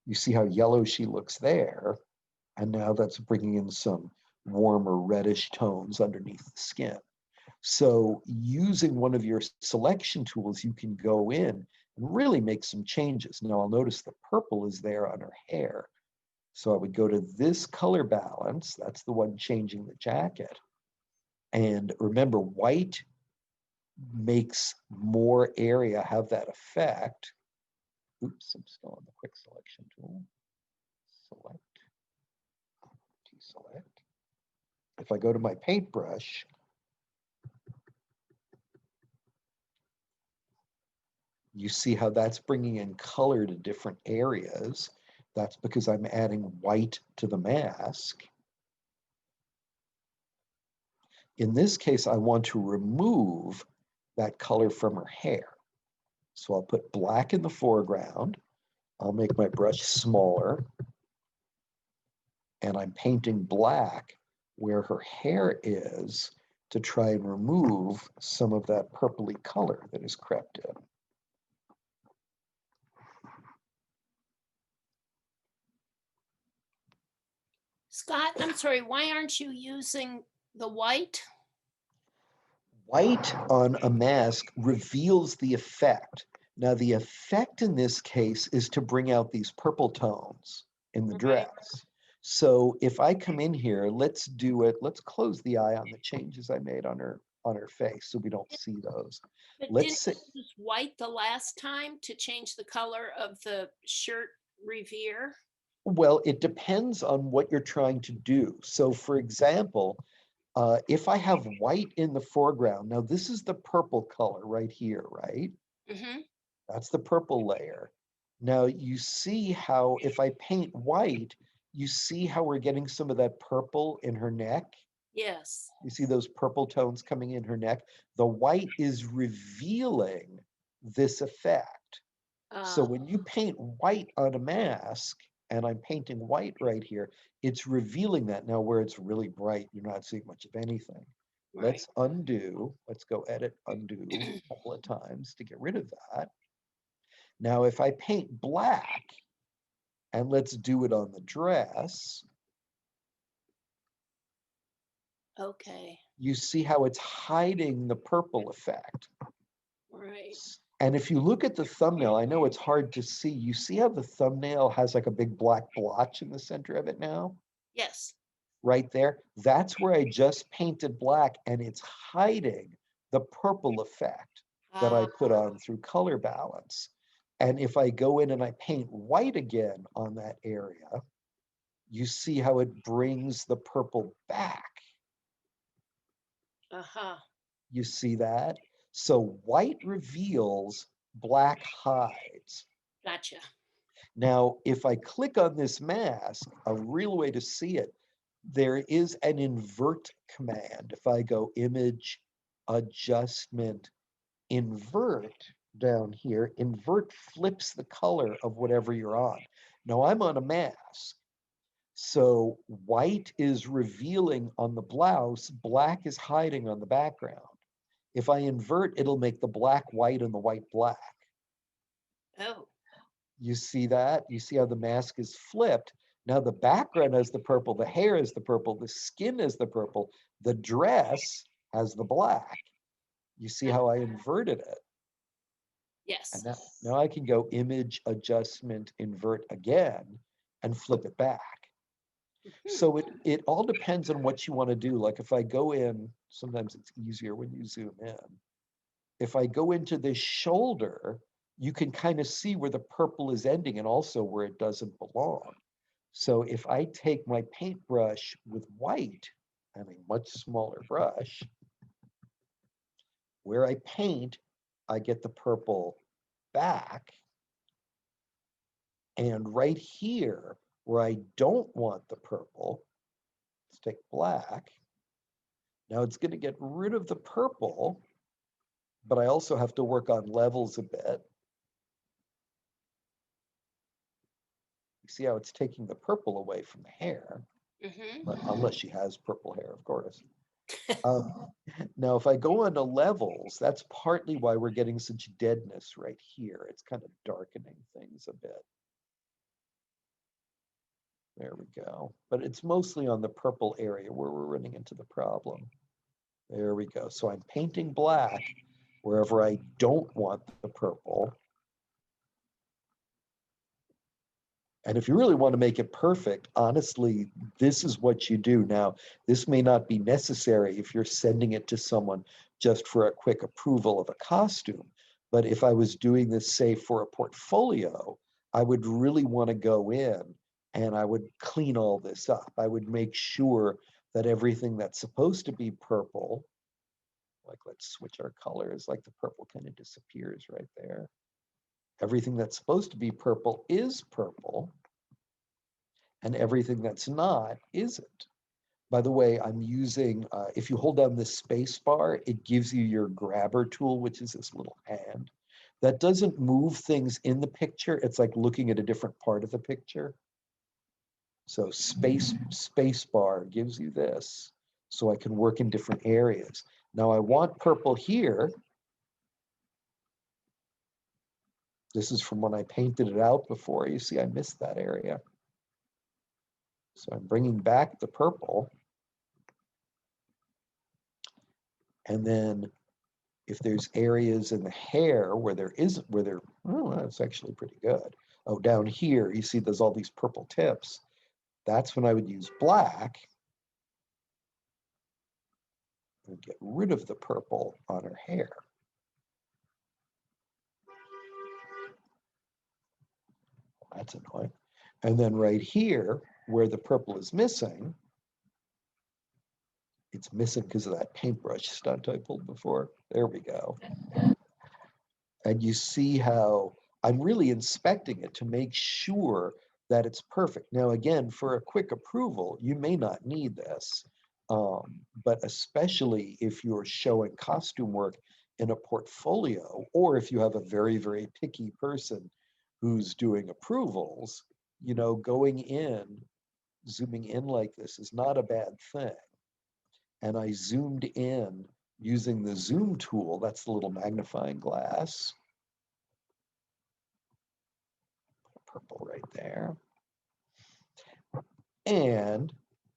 you see how yellow she looks there. And now that's bringing in some warmer reddish tones underneath the skin. So using one of your selection tools, you can go in and really make some changes. Now I'll notice the purple is there on her hair. So I would go to this color balance. That's the one changing the jacket. And remember, white makes more area have that effect. Oops, I'm still on the quick selection tool. Select, deselect. If I go to my paintbrush, you see how that's bringing in color to different areas. That's because I'm adding white to the mask. In this case, I want to remove that color from her hair. So I'll put black in the foreground. I'll make my brush smaller. And I'm painting black where her hair is to try and remove some of that purpley color that is crept in. Scott, I'm sorry, why aren't you using the white? White on a mask reveals the effect. Now the effect in this case is to bring out these purple tones in the dress. So if I come in here, let's do it. Let's close the eye on the changes I made on her face so we don't see those. But Let's didn't say, you use white the last time to change the color of the shirt revere? well, it depends on what you're trying to do. So for example, if I have white in the foreground, now this is the purple color right here, right? Mm-hmm. That's the purple layer. Now you see how if I paint white, you see how we're getting some of that purple in her neck? Yes. You see those purple tones coming in her neck? The white is revealing this effect. So when you paint white on a mask, and I'm painting white right here, it's revealing that. Now where it's really bright, you're not seeing much of anything. Right. Let's undo. Let's go edit, undo a couple of times to get rid of that. Now, if I paint black, and let's do it on the dress, Okay. you see how it's hiding the purple effect. Right. And if you look at the thumbnail, I know it's hard to see. You see how the thumbnail has like a big black blotch in the center of it now? Yes. Right there. That's where I just painted black, and it's hiding the purple effect that I put on through color balance. And if I go in and I paint white again on that area, you see how it brings the purple back. Uh-huh. You see that? So white reveals, black hides. Gotcha. Now, if I click on this mask, a real way to see it, there is an invert command. If I go image, adjustment, invert down here, invert flips the color of whatever you're on. Now I'm on a mask. So white is revealing on the blouse, black is hiding on the background. If I invert, it'll make the black white and the white black. Oh. You see that? You see how the mask is flipped? Now the background has the purple, the hair is the purple, the skin is the purple, the dress has the black. You see how I inverted it? Yes. And now I can go image, adjustment, invert again, and flip it back. So it all depends on what you want to do. Like if I go in, sometimes it's easier when you zoom in. If I go into this shoulder, you can kind of see where the purple is ending and also where it doesn't belong. So if I take my paintbrush with white and a much smaller brush, where I paint, I get the purple back. And right here, where I don't want the purple, let's take black. Now it's going to get rid of the purple, but I also have to work on levels a bit. You see how it's taking the purple away from the hair, unless she has purple hair, of course. Now, if I go on to levels, that's partly why we're getting such deadness right here. It's kind of darkening things a bit. There we go. But it's mostly on the purple area where we're running into the problem. There we go. So I'm painting black wherever I don't want the purple. And if you really want to make it perfect, honestly, this is what you do. Now, this may not be necessary if you're sending it to someone just for a quick approval of a costume. But if I was doing this, say, for a portfolio, I would really want to go in and I would clean all this up. I would make sure that everything that's supposed to be purple, like let's switch our colors, like the purple kind of disappears right there. Everything that's supposed to be purple is purple, and everything that's not isn't. By the way, I'm using, if you hold down this space bar, it gives you your grabber tool, which is this little hand. That doesn't move things in the picture. It's like looking at a different part of the picture. So space bar gives you this, so I can work in different areas. Now I want purple here. This is from when I painted it out before. You see, I missed that area. So I'm bringing back the purple. And then if there's areas in the hair where there isn't, oh, that's actually pretty good. Oh, down here, you see there's all these purple tips. That's when I would use black and get rid of the purple on her hair. That's annoying. And then right here, where the purple is missing, it's missing because of that paintbrush stunt I pulled before. There we go. And you see how I'm really inspecting it to make sure that it's perfect. Now, again, for a quick approval, you may not need this, but especially if you're showing costume work in a portfolio, or if you have a very, very picky person who's doing approvals, you know, going in, zooming in like this is not a bad thing. And I zoomed in using the zoom tool. That's the little magnifying glass. Purple right there. And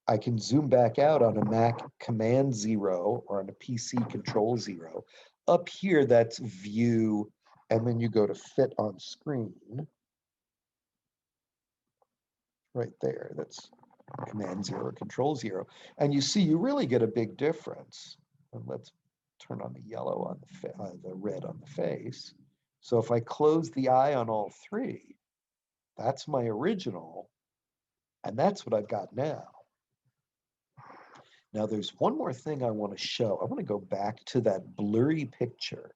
I can zoom back out on a Mac Command 0 or on a PC Control 0. Up here, that's view, and then you go to fit on screen. Right there, that's Command 0, Control 0. And you see, you really get a big difference. And let's turn on the yellow on the red on the face. So if I close the eye on all three, that's my original, and that's what I've got now. Now there's one more thing I want to show. I want to go back to that blurry picture.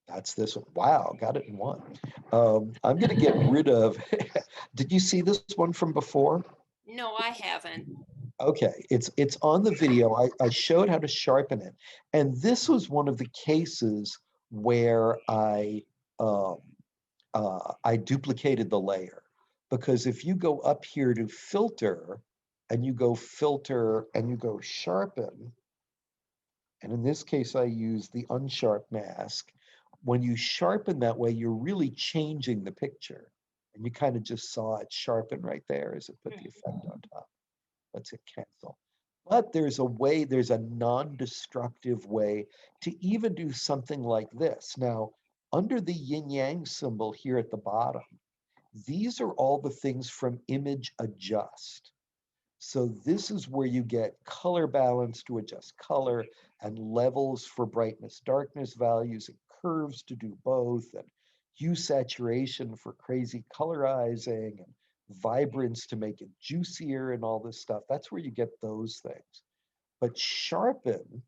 That's this one. Wow, got it in one. I'm going to get rid of, did you see this one from before? No, I haven't. Okay, it's on the video. I showed how to sharpen it. And this was one of the cases where I duplicated the layer. Because if you go up here to filter, and you go filter, and you go sharpen, and in this case, I use the unsharp mask. When you sharpen that way, you're really changing the picture. And you kind of just saw it sharpen right there as it put the effect on top. Let's hit cancel. But there's a way, there's a non-destructive way to even do something like this. Now, under the yin yang symbol here at the bottom, these are all the things from image adjust. So this is where you get color balance to adjust color, and levels for brightness, darkness values, and curves to do both, and hue saturation for crazy colorizing, and vibrance to make it juicier, and all this stuff. That's where you get those things. But sharpen,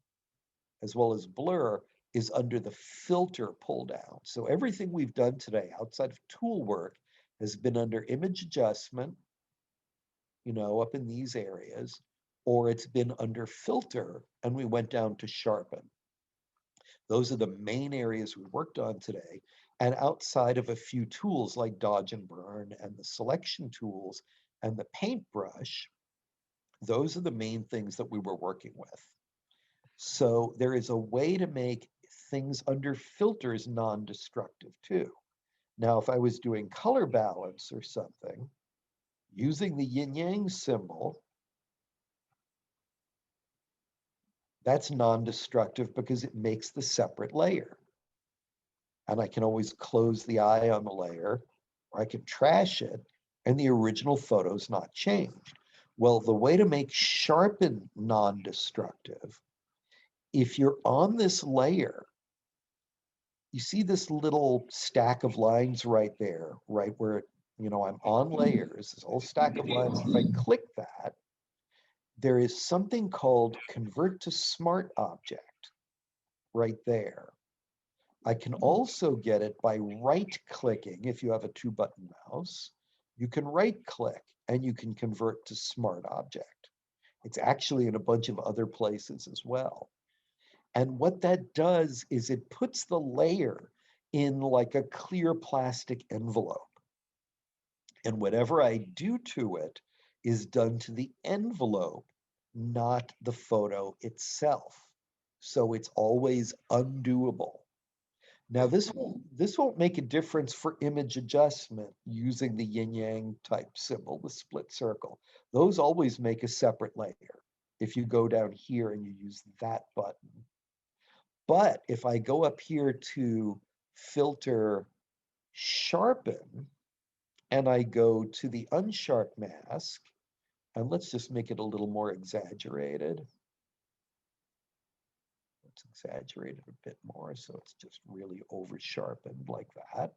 as well as blur, is under the filter pull down. So everything we've done today outside of tool work has been under image adjustment, you know, up in these areas, or it's been under filter and we went down to sharpen. Those are the main areas we worked on today. And outside of a few tools like dodge and burn and the selection tools and the paintbrush, those are the main things that we were working with. So there is a way to make things under filters non-destructive too. Now, if I was doing color balance or something, using the yin yang symbol, that's non-destructive because it makes the separate layer. And I can always close the eye on the layer, or I can trash it, and the original photo's not changed. Well, the way to make sharpen non-destructive, if you're on this layer, you see this little stack of lines right there, right where, you know, I'm on layers, this whole stack of lines. If I click that, there is something called convert to smart object right there. I can also get it by right clicking. If you have a 2-button mouse, you can right click and you can convert to smart object. It's actually in a bunch of other places as well. And what that does is it puts the layer in like a clear plastic envelope. And whatever I do to it is done to the envelope, not the photo itself. So it's always undoable. Now this won't make a difference for image adjustment using the yin yang type symbol, the split circle. Those always make a separate layer if you go down here and you use that button. But if I go up here to filter sharpen, and I go to the unsharp mask, and let's just make it a little more exaggerated. Let's exaggerate it a bit more so it's just really over sharpened like that.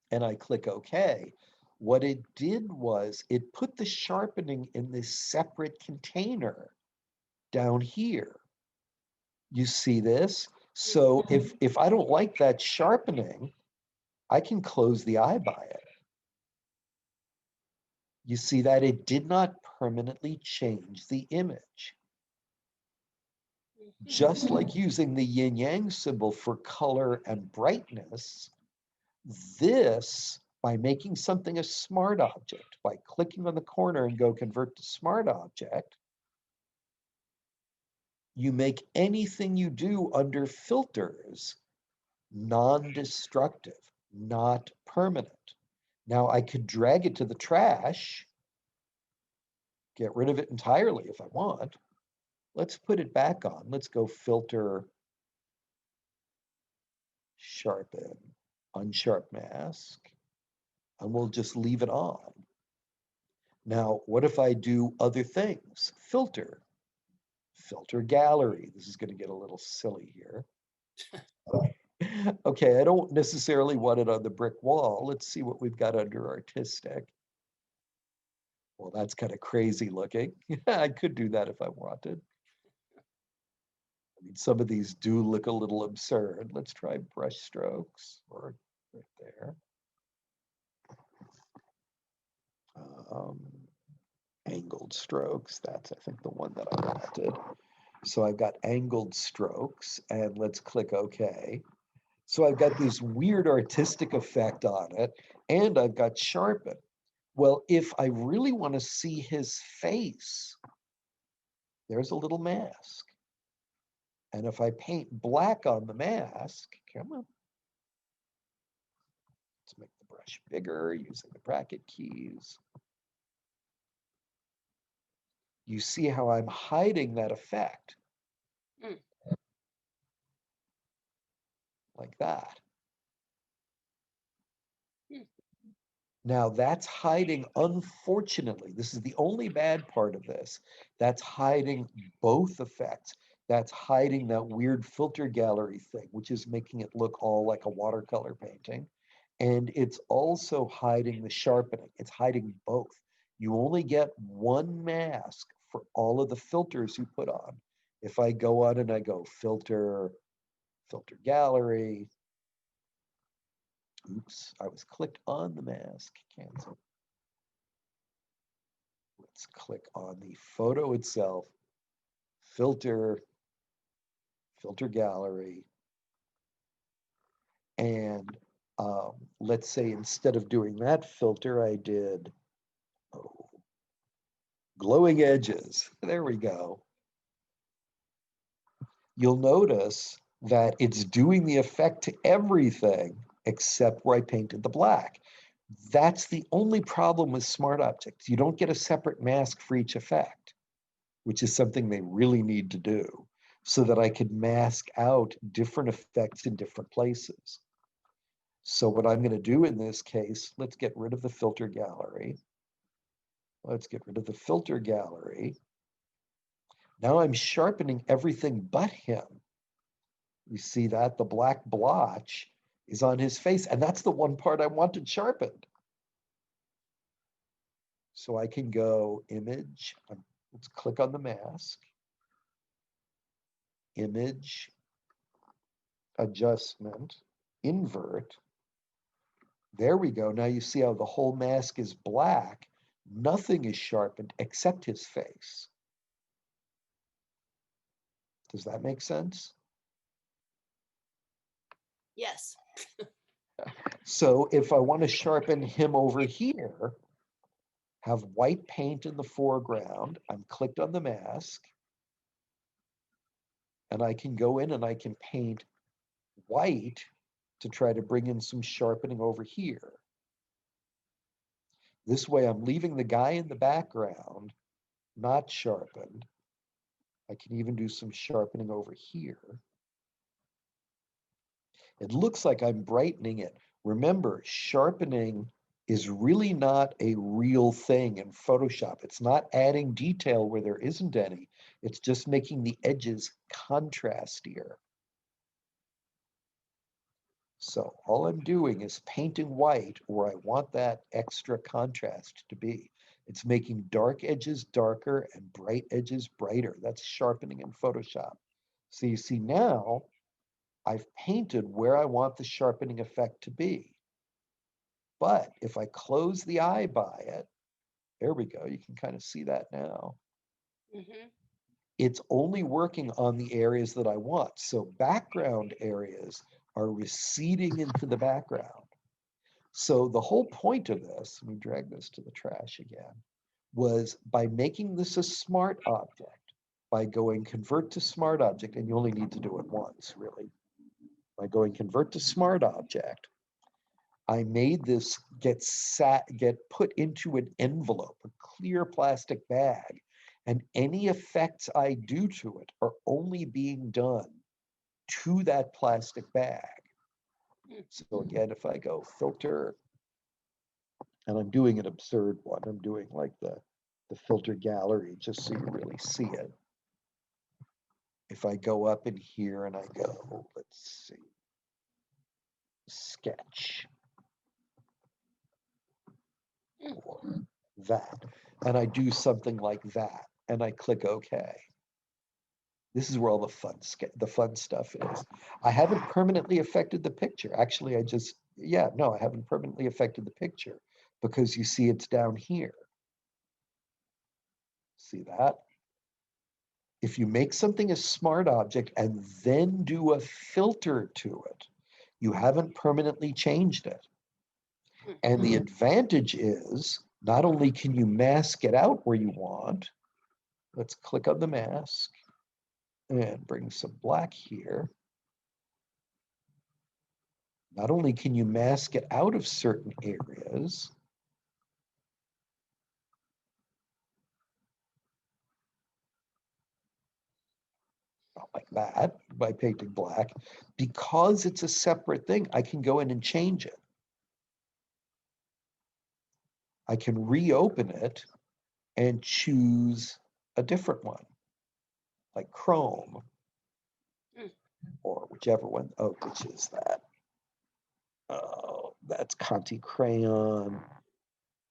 And I click OK. What it did was it put the sharpening in this separate container down here. You see this? So if I don't like that sharpening, I can close the eye by it. You see that it did not permanently change the image. Just like using the yin yang symbol for color and brightness, this, by making something a smart object, by clicking on the corner and go convert to smart object, you make anything you do under filters non-destructive, not permanent. Now I could drag it to the trash, get rid of it entirely if I want. Let's put it back on. Let's go filter, sharpen, unsharp mask, and we'll just leave it on. Now, what if I do other things? Filter, filter gallery. This is going to get a little silly here. Okay, I don't necessarily want it on the brick wall. Let's see what we've got under artistic. Well, that's kind of crazy looking. I could do that if I wanted. I mean, some of these do look a little absurd. Let's try brush strokes or right there. Um, Angled strokes, that's I think the one that I wanted. So I've got angled strokes and let's click OK. So I've got this weird artistic effect on it and I've got sharpen. Well, if I really want to see his face, there's a little mask. And if I paint black on the mask, come on. Let's make the brush bigger using the bracket keys. You see how I'm hiding that effect. Like that. Now that's hiding, unfortunately, this is the only bad part of this. That's hiding both effects. That's hiding that weird filter gallery thing, which is making it look all like a watercolor painting. And it's also hiding the sharpening. It's hiding both. You only get one mask for all of the filters you put on. If I go on and I go filter, filter gallery, oops, I was clicked on the mask, cancel. Let's click on the photo itself, filter, filter gallery, and let's say instead of doing that filter, I did glowing edges. There we go. You'll notice that it's doing the effect to everything except where I painted the black. That's the only problem with smart objects. You don't get a separate mask for each effect, which is something they really need to do so that I could mask out different effects in different places. So what I'm going to do in this case, let's get rid of the filter gallery. Let's get rid of the filter gallery. Now I'm sharpening everything but him. You see that? The black blotch is on his face, and that's the one part I wanted sharpened. So I can go image, let's click on the mask, image, adjustment, invert. There we go. Now you see how the whole mask is black. Nothing is sharpened except his face. Does that make sense? Yes. So if I want to sharpen him over here, have white paint in the foreground, I'm clicked on the mask, and I can go in and I can paint white to try to bring in some sharpening over here. This way I'm leaving the guy in the background not sharpened. I can even do some sharpening over here. It looks like I'm brightening it. Remember, sharpening is really not a real thing in Photoshop. It's not adding detail where there isn't any. It's just making the edges contrastier. So all I'm doing is painting white where I want that extra contrast to be. It's making dark edges darker and bright edges brighter. That's sharpening in Photoshop. So you see now, I've painted where I want the sharpening effect to be. But if I close the eye by it, there we go. You can kind of see that now. it's only working on the areas that I want. So background areas are receding into the background. So the whole point of this, let me drag this to the trash again, was by making this a smart object, by going convert to smart object, and you only need to do it once, really. By going convert to smart object, I made this get put into an envelope, a clear plastic bag, and any effects I do to it are only being done to that plastic bag. So again, if I go filter, and I'm doing an absurd one, I'm doing like the filter gallery just so you really see it. If I go up in here and I go, let's see, sketch, or that, and I do something like that, and I click OK. This is where all the fun stuff is. I haven't permanently affected the picture. Actually, I haven't permanently affected the picture because you see it's down here. See that? If you make something a smart object and then do a filter to it, you haven't permanently changed it. And the advantage is not only can you mask it out where you want, let's click on the mask and bring some black here. Not only can you mask it out of certain areas, like that, by painting black, because it's a separate thing, I can go in and change it. I can reopen it and choose a different one, like Chrome, or whichever one. Oh, which is that? Oh, that's Conti Crayon,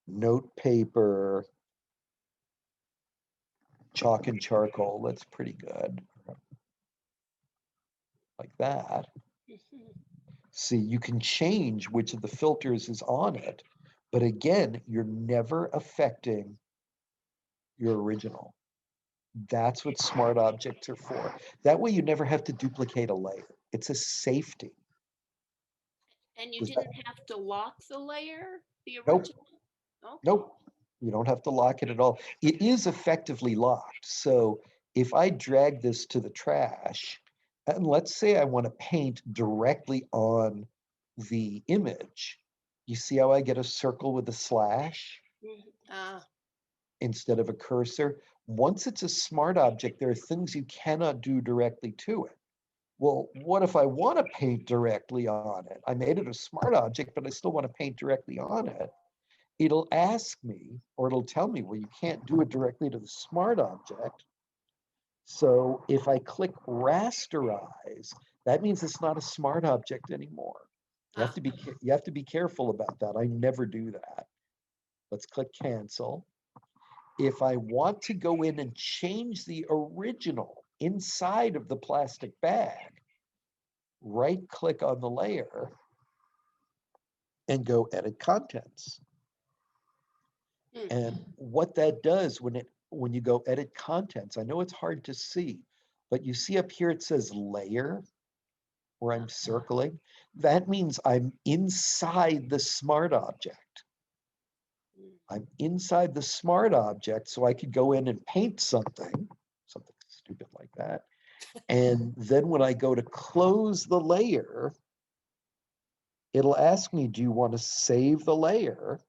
note paper, chalk and charcoal. That's pretty good. Like that. See, you can change which of the filters is on it, but again, you're never affecting your original. That's what smart objects are for. That way you never have to duplicate a layer. It's a safety. And you Does that- didn't have to lock the layer, the Nope. original? Okay. Nope. You don't have to lock it at all. It is effectively locked. So if I drag this to the trash, and let's say I want to paint directly on the image, you see how I get a circle with a slash instead of a cursor? Once it's a smart object, there are things you cannot do directly to it. Well, what if I want to paint directly on it? I made it a smart object, but I still want to paint directly on it. It'll ask me, or it'll tell me, well, you can't do it directly to the smart object. So if I click rasterize, that means it's not a smart object anymore. You have to be careful about that. I never do that. Let's click cancel. If I want to go in and change the original inside of the plastic bag, right click on the layer and go edit contents. And what that does when you go edit contents, I know it's hard to see, but you see up here it says layer, where I'm circling. That means I'm inside the smart object. I'm inside the smart object, so I could go in and paint something stupid like that. And then when I go to close the layer, it'll ask me, do you want to save the layer?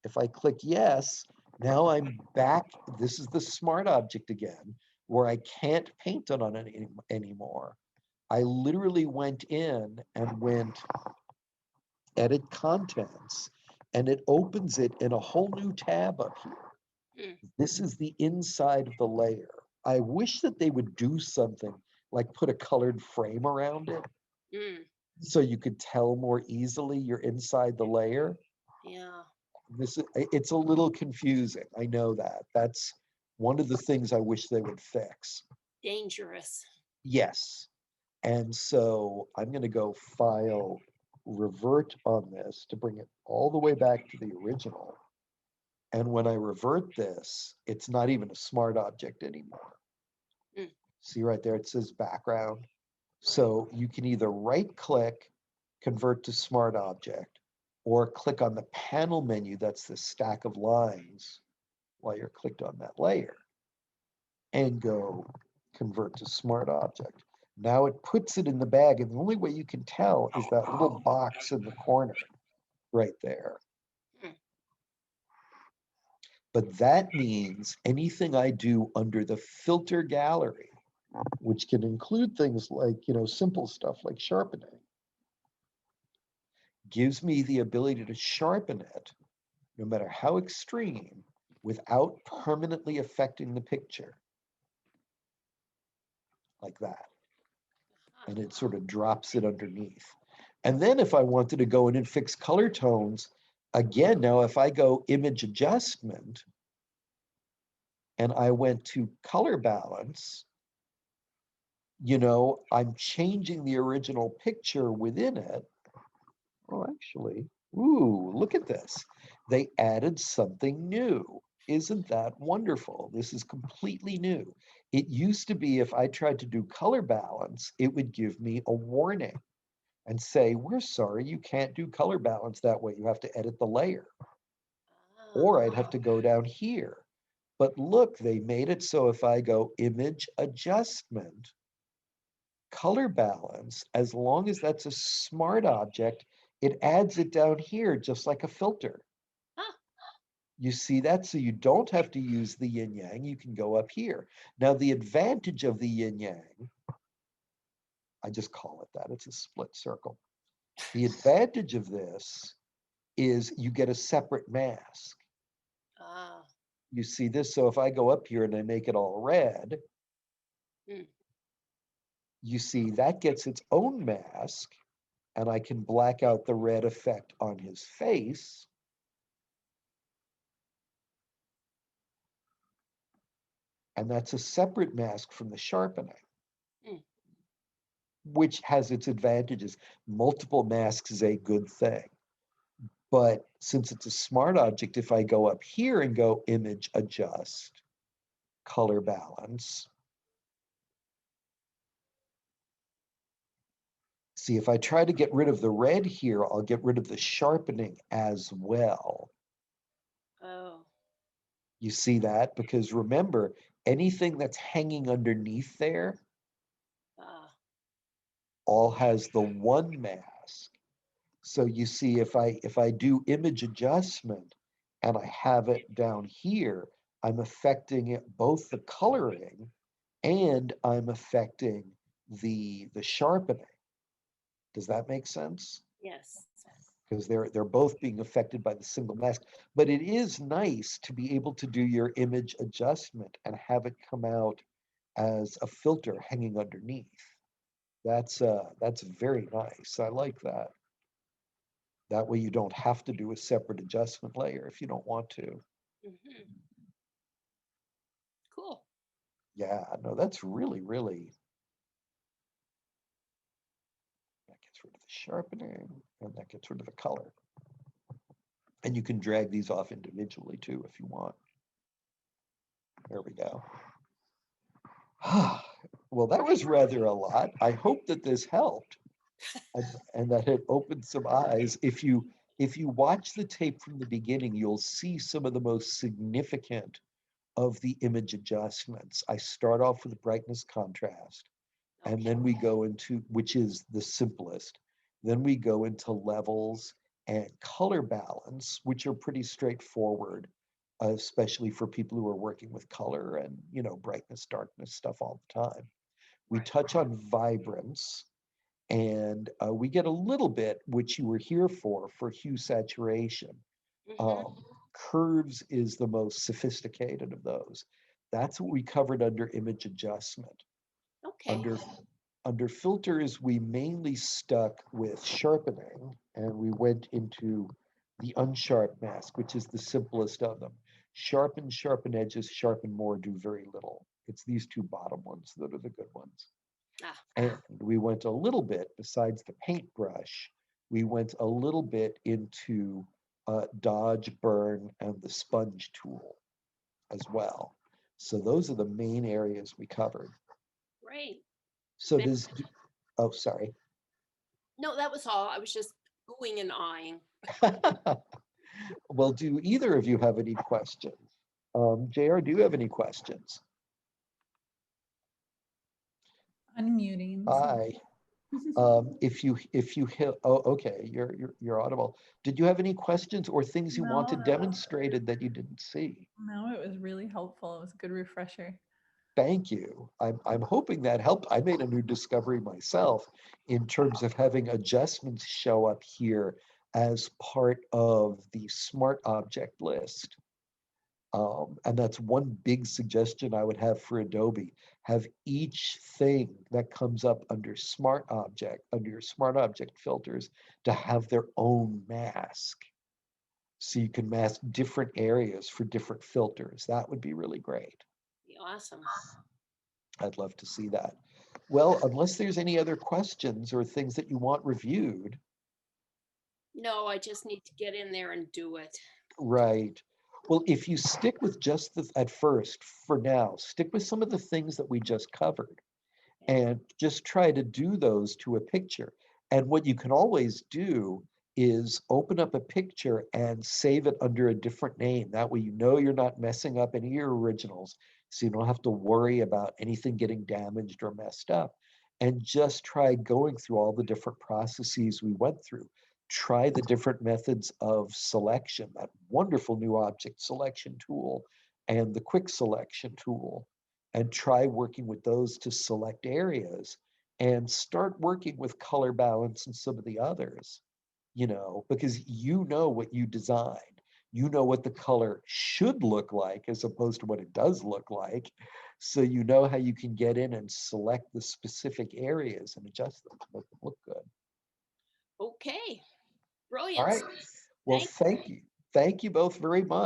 If I click yes, now I'm back. This is the smart object again, where I can't paint it on it anymore. I literally went in and went edit contents, and it opens it in a whole new tab up here. This is the inside of the layer. I wish that they would do something like put a colored frame around it so you could tell more easily you're inside the layer. Yeah. It's a little confusing. I know that. That's one of the things I wish they would fix. Dangerous. Yes. And so I'm going to go file revert on this to bring it all the way back to the original. And when I revert this, it's not even a smart object anymore. See right there, it says background. So you can either right click, convert to smart object, or click on the panel menu, that's the stack of lines, while you're clicked on that layer, and go convert to smart object. Now it puts it in the bag, and the only way you can tell is that little box in the corner right there. Hmm. But that means anything I do under the filter gallery, which can include things like, simple stuff like sharpening, gives me the ability to sharpen it, no matter how extreme, without permanently affecting the picture. Like that. And it sort of drops it underneath. And then if I wanted to go in and fix color tones, again, now if I go image adjustment and I went to color balance, I'm changing the original picture within it. Oh, actually, ooh, look at this. They added something new. Isn't that wonderful? This is completely new. It used to be if I tried to do color balance, it would give me a warning and say, we're sorry, you can't do color balance that way. You have to edit the layer. Or I'd have to go down here. But look, they made it so if I go image adjustment, color balance, as long as that's a smart object, it adds it down here just like a filter. Huh. You see that? So you don't have to use the yin yang, you can go up here. Now, the advantage of the yin yang, I just call it that, it's a split circle. The advantage of this is you get a separate mask. Ah. You see this? So if I go up here and I make it all red, Hmm. you see that gets its own mask, and I can black out the red effect on his face. And that's a separate mask from the sharpening, which has its advantages. Multiple masks is a good thing. But since it's a smart object, if I go up here and go image adjust, color balance, see, if I try to get rid of the red here, I'll get rid of the sharpening as well. Oh. You see that? Because remember, anything that's hanging underneath there all has the one mask. So you see, if I do image adjustment and I have it down here, I'm affecting it, both the coloring and I'm affecting the sharpening. Does that make sense? Yes. Because they're both being affected by the single mask. But it is nice to be able to do your image adjustment and have it come out as a filter hanging underneath. That's very nice. I like that. That way you don't have to do a separate adjustment layer if you don't want to. Mm-hmm. Cool. Yeah, no, that's really, really, that gets rid of the sharpening and that gets rid of the color. And you can drag these off individually too if you want. There we go. Well, that was rather a lot. I hope that this helped and that it opened some eyes. If you watch the tape from the beginning, you'll see some of the most significant of the image adjustments. I start off with brightness contrast, and then we go into, which is the simplest. Then we go into levels and color balance, which are pretty straightforward, especially for people who are working with color and, brightness, darkness stuff all the time. We touch on vibrance, and we get a little bit, which you were here for hue saturation. Curves is the most sophisticated of those. That's what we covered under image adjustment. Okay. Under filters, we mainly stuck with sharpening, and we went into the unsharp mask, which is the simplest of them. Sharpen edges, sharpen more, do very little. It's these two bottom ones that are the good ones. And we went a little bit, besides the paintbrush, we went a little bit into dodge, burn, and the sponge tool as well. So those are the main areas we covered. Great. So oh, sorry. No, that was all. I was just oohing and eyeing. Well, do either of you have any questions? JR, do you have any questions? Unmuting. Hi. If you hit, oh, okay, you're audible. Did you have any questions or things you No, wanted that was demonstrated that you didn't see? No, it was really helpful. It was a good refresher. Thank you. I'm hoping that helped. I made a new discovery myself in terms of having adjustments show up here as part of the smart object list. And that's one big suggestion I would have for Adobe. Have each thing that comes up under smart object, under your smart object filters, to have their own mask. So you can mask different areas for different filters. That would be really great. Be awesome. I'd love to see that. Well, unless there's any other questions or things that you want reviewed, No, I just need to get in there and do it. right. Well, if you stick with just the, at first, for now, stick with some of the things that we just covered and just try to do those to a picture. And what you can always do is open up a picture and save it under a different name. That way you know you're not messing up any of your originals, so you don't have to worry about anything getting damaged or messed up. And just try going through all the different processes we went through. Try the different methods of selection, that wonderful new object selection tool and the quick selection tool, and try working with those to select areas and start working with color balance and some of the others, because you know what you designed. You know what the color should look like as opposed to what it does look like. So you know how you can get in and select the specific areas and adjust them to make them look good. Okay. All Brilliant. right. Well, Thank thank you. Thank you both very much.